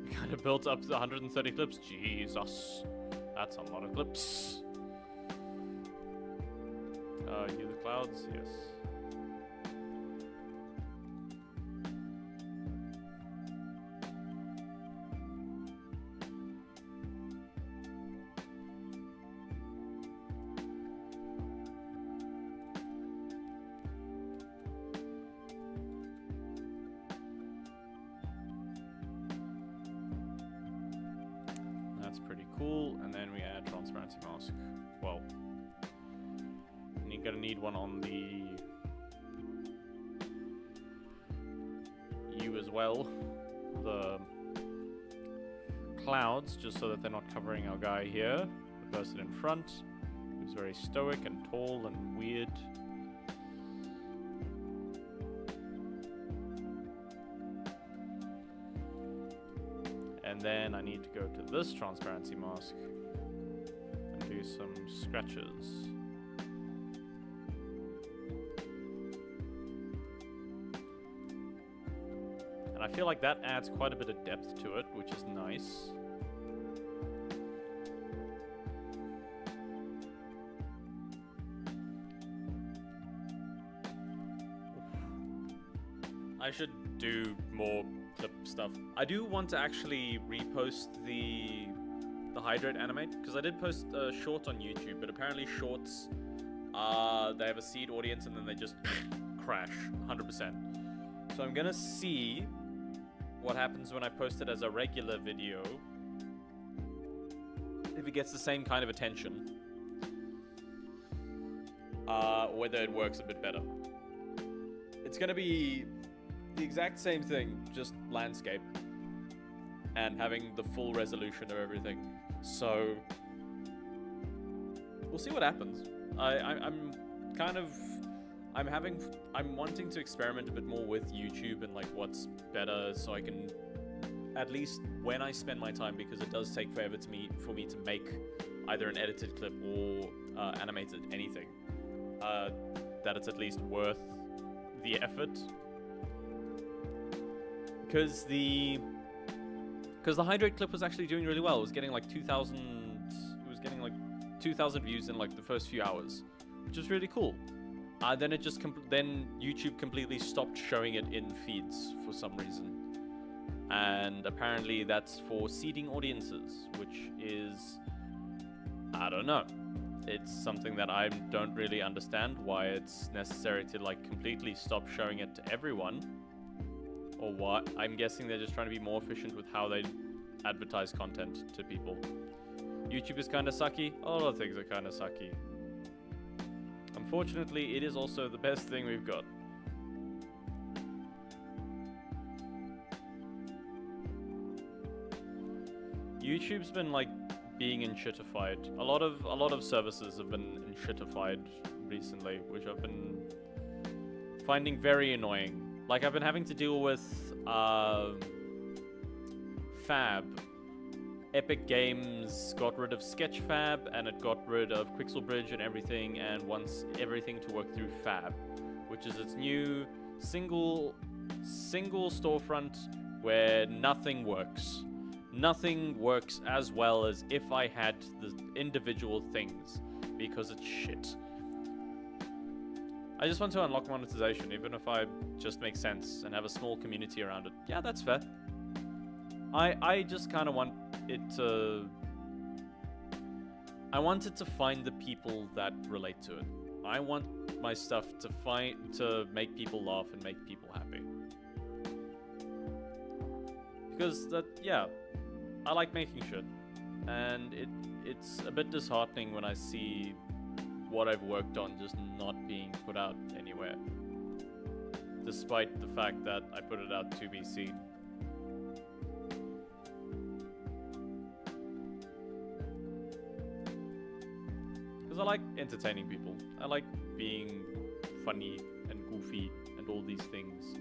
We kind of built up to 130 clips. Jesus. That's a lot of clips. You the clouds? Yes. That's pretty cool. And then we add transparency mask. Well, you're gonna need one on the U as well. The clouds, just so that they're not covering our guy here. The person in front, who's very stoic and tall and weird. And then I need to go to this transparency mask and do some scratches. And I feel like that adds quite a bit of depth to it, which is nice. I should do more clip stuff. I do want to actually repost the hydrate animate, because I did post a short on YouTube, but apparently shorts, they have a seed audience and then they just crash 100%. So I'm gonna see what happens when I post it as a regular video, if it gets the same kind of attention, whether it works a bit better. It's gonna be the exact same thing, just landscape, and having the full resolution of everything. So we'll see what happens. I'm wanting to experiment a bit more with YouTube and like what's better, so I can, at least when I spend my time, because it does take forever for me to make either an edited clip or animated anything, that it's at least worth the effort. Because the hydrate clip was actually doing really well. It was getting like 2,000. It was getting like 2,000 views in like the first few hours, which was really cool. Then it just then YouTube completely stopped showing it in feeds for some reason, and apparently that's for seeding audiences, which is, I don't know. It's something that I don't really understand why it's necessary to like completely stop showing it to everyone. Or what? I'm guessing they're just trying to be more efficient with how they advertise content to people. YouTube is kind of sucky. A lot of things are kind of sucky. Unfortunately, it is also the best thing we've got. YouTube's been like being enshittified. A lot of services have been enshittified recently, which I've been finding very annoying. Like, I've been having to deal with Fab. Epic Games got rid of Sketchfab, and it got rid of Quixel Bridge and everything, and wants everything to work through Fab, which is its new single storefront where nothing works. Nothing works as well as if I had the individual things, because it's shit. I just want to unlock monetization, even if I just make sense and have a small community around it. Yeah, that's fair. I just kind of want it to... I want it to find the people that relate to it. I want my stuff to make people laugh and make people happy. Because yeah, I like making shit. And it's a bit disheartening when I see what I've worked on just not being put out anywhere, despite the fact that I put it out to be seen. Because I like entertaining people. I like being funny and goofy and all these things.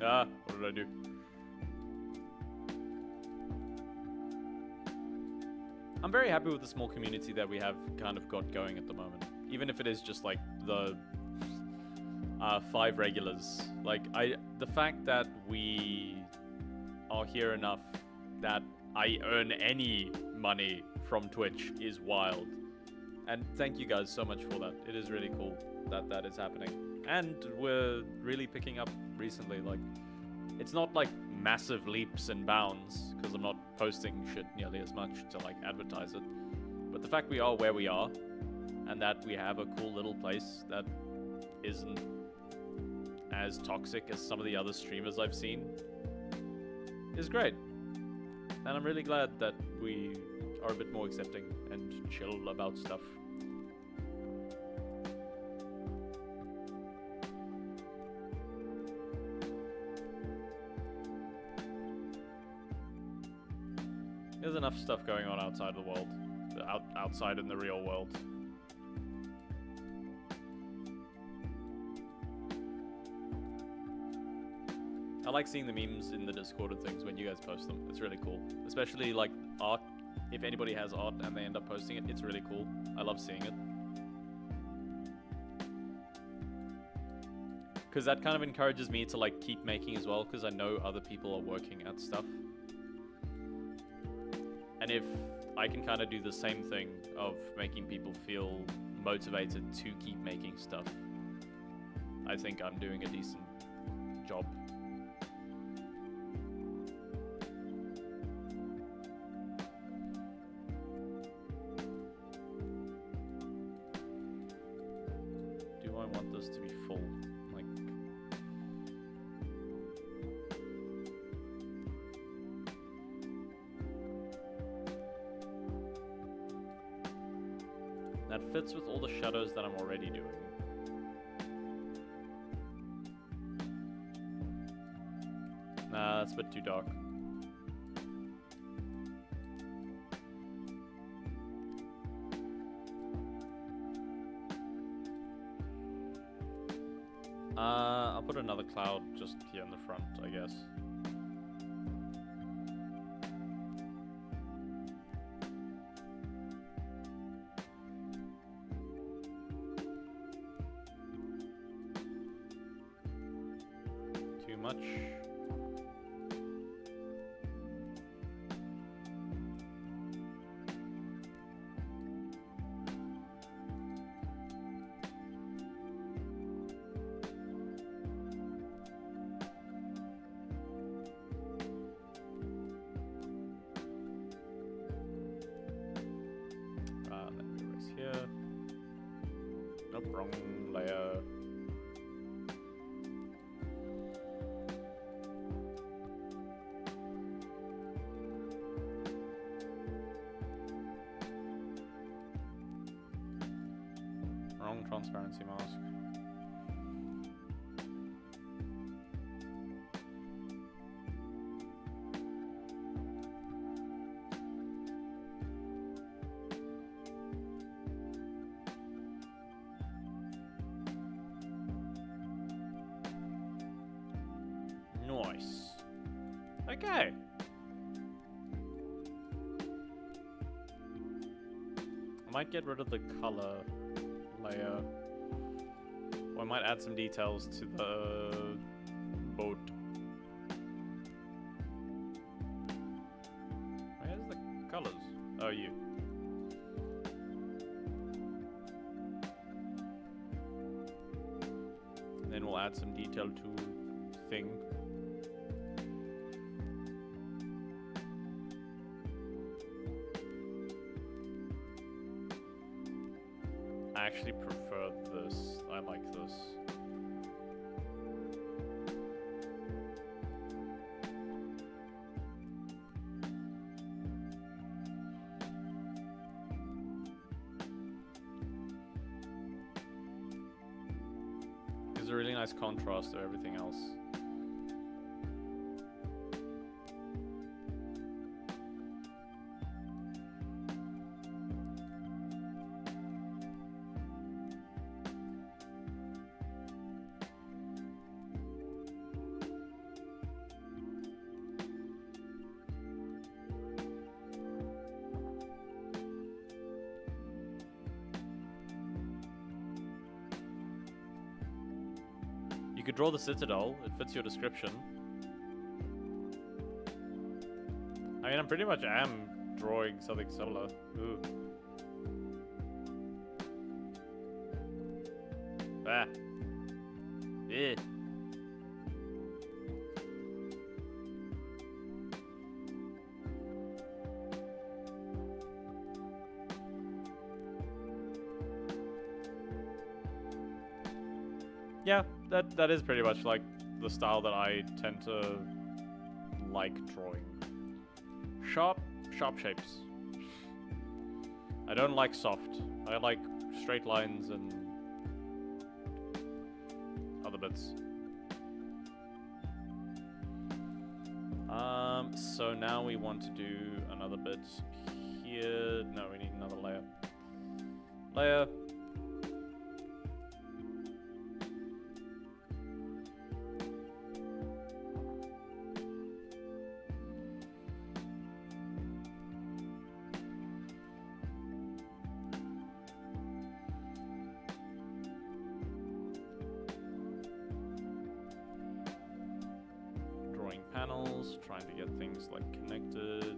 Ah, what did I do? I'm very happy with the small community that we have kind of got going at the moment. Even if it is just like the 5 regulars. Like, the fact that we are here enough that I earn any money from Twitch is wild. And thank you guys so much for that. It is really cool that that is happening. And we're really picking up recently. Like, it's not like massive leaps and bounds, because I'm not posting shit nearly as much to like advertise it. But the fact we are where we are, and that we have a cool little place that isn't as toxic as some of the other streamers I've seen, is great. And I'm really glad that we are a bit more accepting and chill about stuff. There's enough stuff going on outside the world, outside in the real world. I like seeing the memes in the Discord and things when you guys post them. It's really cool. Especially like art. If anybody has art and they end up posting it, it's really cool. I love seeing it. Because that kind of encourages me to like keep making as well, because I know other people are working at stuff. And if I can kind of do the same thing of making people feel motivated to keep making stuff, I think I'm doing a decent job. Do I want this to be full? Like... That fits with all the shadows that I'm already doing. Nah, that's a bit too dark. I'll put another cloud just here in the front, I guess. Too much. Let me erase here. Nope, wrong layer. Wrong transparency mask. Nice. Okay. I might get rid of the color layer. Or I might add some details to the boat. Where's the colors? Oh, you. And then we'll add some detail to thing. I actually prefer this. I like this. Gives a really nice contrast to everything else. You could draw the citadel. It fits your description. I mean, I pretty much am drawing something similar. Ooh. Ah. Yeah. Yeah, that is pretty much like the style that I tend to like drawing. Sharp shapes. I don't like soft. I like straight lines and other bits. So now we want to do another bit here. No, we need another layer. Layer. Panels, trying to get things like connected.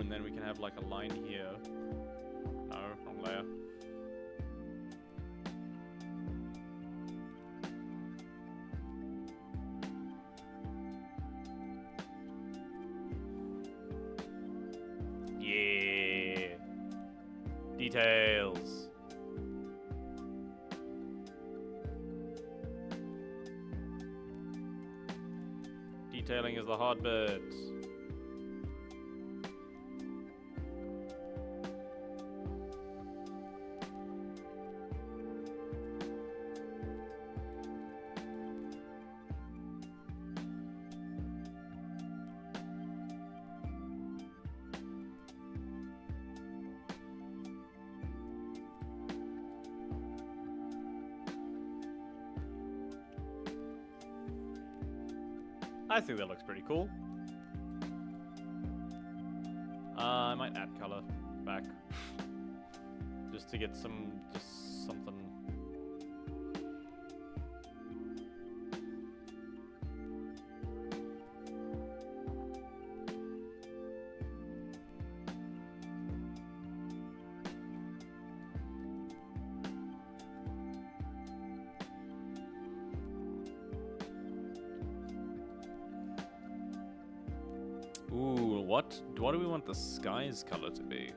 And then we can have like a line here. No, wrong layer. Yeah. Details. Detailing is the hard bit. I think that looks pretty cool. I might add color back just to get something. Ooh, what do we want the sky's color to be?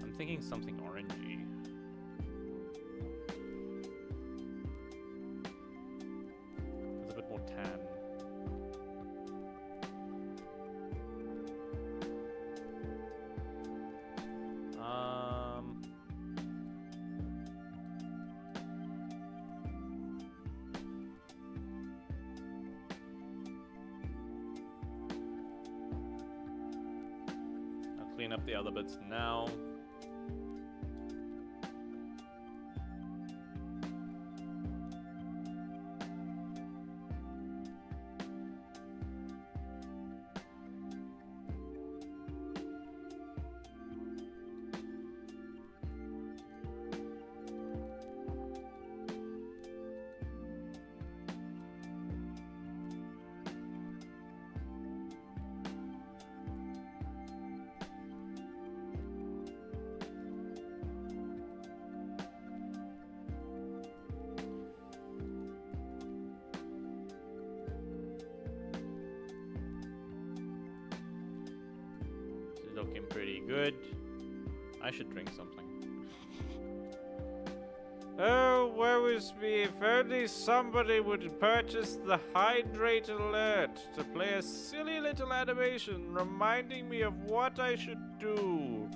I'm thinking something orangey. It's a bit more tan. Clean up the other bits now. Looking pretty good. I should drink something. Oh, woe is me. If only somebody would purchase the Hydrate Alert to play a silly little animation reminding me of what I should do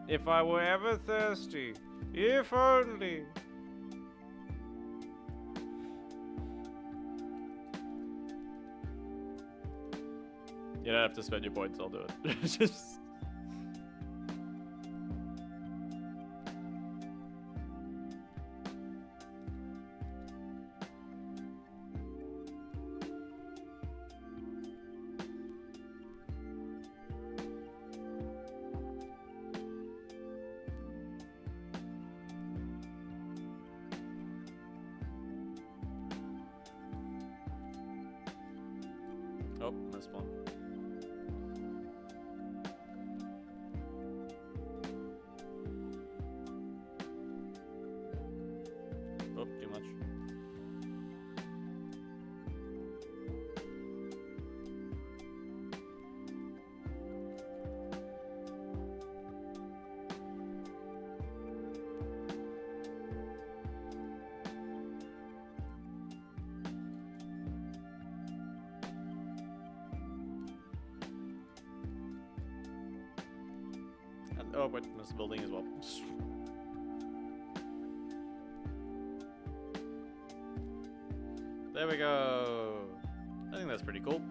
if I were ever thirsty. If only. You don't have to spend your points, I'll do it. Just... Oh, missed one. Oh, too much. And, oh, wait, missed the building as well. There we go. I think that's pretty cool.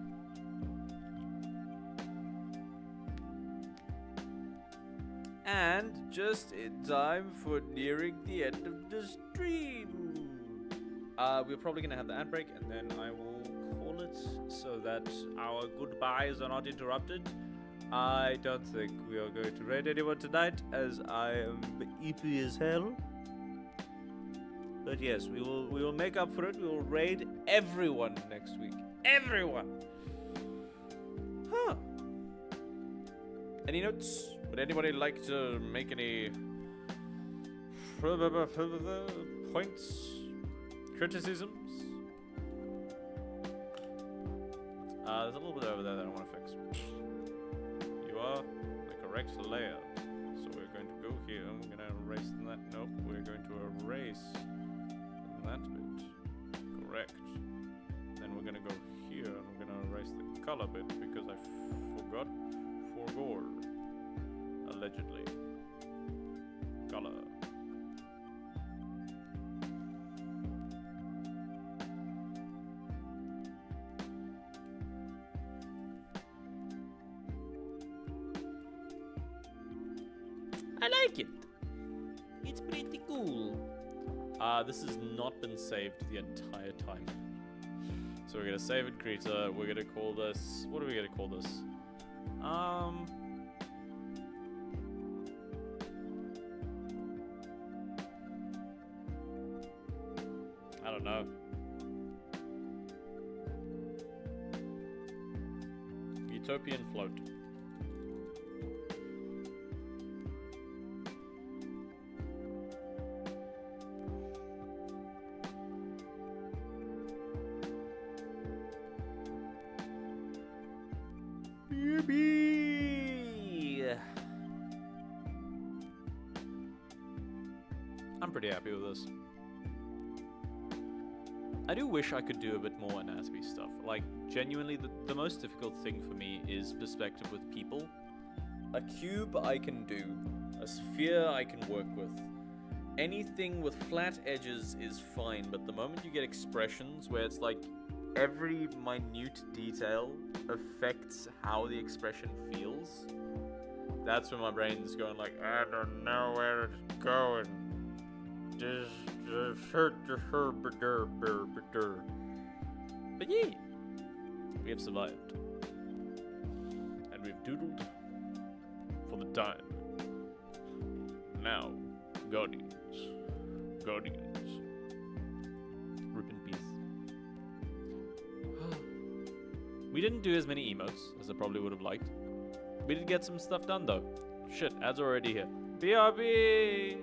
And just in time for nearing the end of the stream. We're probably going to have the ad break, and then I will call it so that our goodbyes are not interrupted. I don't think we are going to raid anyone tonight, as I am EP as hell. But yes, we will make up for it. We will raid everyone next week. Everyone! Huh. Any notes? Would anybody like to make any points? Criticisms? There's a little bit over there that I want to fix. You are the correct layer. So we're going to go here. We're going to erase that. Nope. We're going to erase that bit. Correct. Then we're going to go here and we're going to erase the color bit because I forgot forgore. Allegedly. Color. I like it. It's pretty cool. This has not been saved the entire time. So we're gonna save it, creator. We're gonna call this. What are we gonna call this? I don't know. Utopian float. I'm pretty happy with this. I do wish I could do a bit more anatomy stuff. Like, genuinely, the most difficult thing for me is perspective with people. A cube I can do. A sphere I can work with. Anything with flat edges is fine, but the moment you get expressions where it's like every minute detail affects how the expression feels, that's when my brain's going like, I don't know where it's going. But yeah, we have survived. And we've doodled for the time. Now, Guardians. Guardians. Rip in peace. We didn't do as many emotes as I probably would have liked. We did get some stuff done though. Shit, ads are already here. BRB!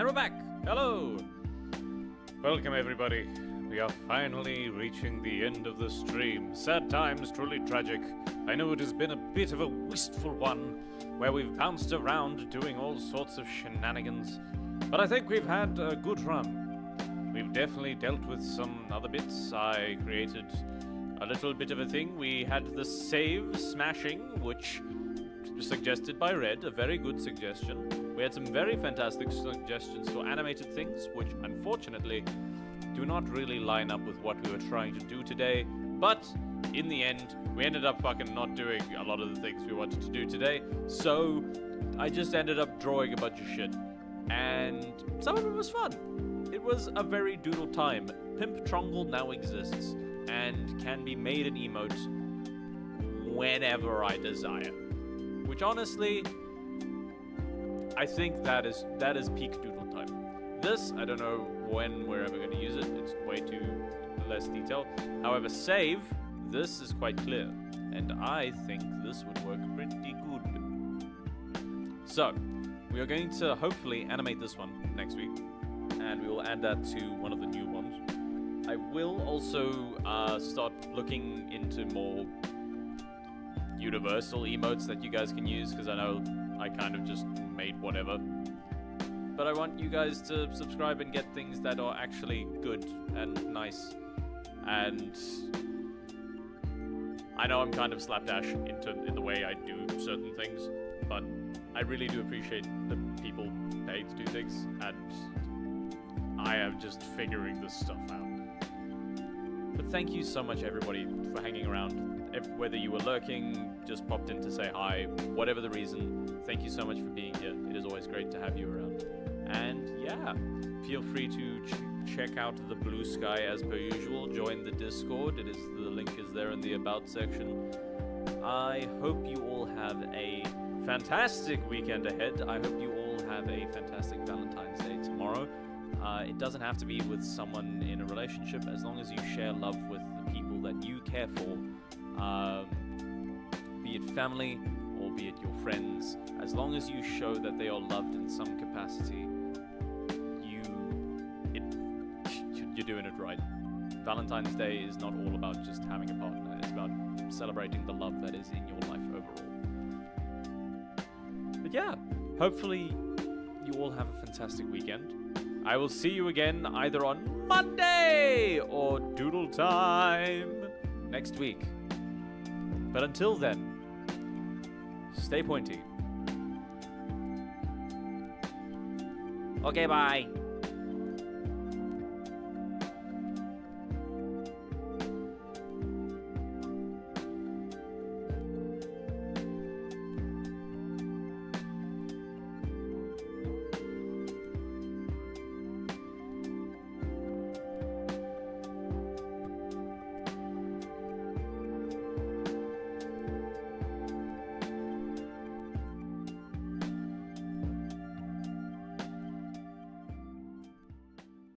we're back. Hello. Welcome, everybody. We are finally reaching the end of the stream. Sad times, truly tragic. I know it has been a bit of a wistful one, where we've bounced around doing all sorts of shenanigans. But I think we've had a good run. We've definitely dealt with some other bits. I created a little bit of a thing. We had the save smashing, which was suggested by Red, a very good suggestion. We had some very fantastic suggestions for animated things, which unfortunately do not really line up with what we were trying to do today. But in the end, we ended up fucking not doing a lot of the things we wanted to do today. So I just ended up drawing a bunch of shit. And some of it was fun. It was a very doodle time. Pimp Trungle now exists and can be made an emote whenever I desire. Which honestly, I think that is peak doodle time. This, I don't know when we're ever going to use it. It's way too less detailed. However, save, this is quite clear. And I think this would work pretty good. So, we are going to hopefully animate this one next week. And we will add that to one of the new ones. I will also start looking into more universal emotes that you guys can use, because I know I kind of just made whatever. But I want you guys to subscribe and get things that are actually good and nice. And I know I'm kind of slapdash in the way I do certain things, but I really do appreciate the people paid to do things, and I am just figuring this stuff out. But thank you so much, everybody, for hanging around. Whether you were lurking, just popped in to say hi, whatever the reason, thank you so much for being here. It is always great to have you around. And yeah, feel free to check out the Blue Sky as per usual. Join the Discord. The link is there in the About section. I hope you all have a fantastic weekend ahead. I hope you all have a fantastic Valentine's Day tomorrow. It doesn't have to be with someone in a relationship, as long as you share love with the people that you care for. Be it family or be it your friends, as long as you show that they are loved in some capacity, you're doing it right. Valentine's Day is not all about just having a partner. It's about celebrating the love that is in your life overall. But yeah, hopefully you all have a fantastic weekend. I will see you again either on Monday or Doodle Time next week. But until then, stay pointy. Okay, bye.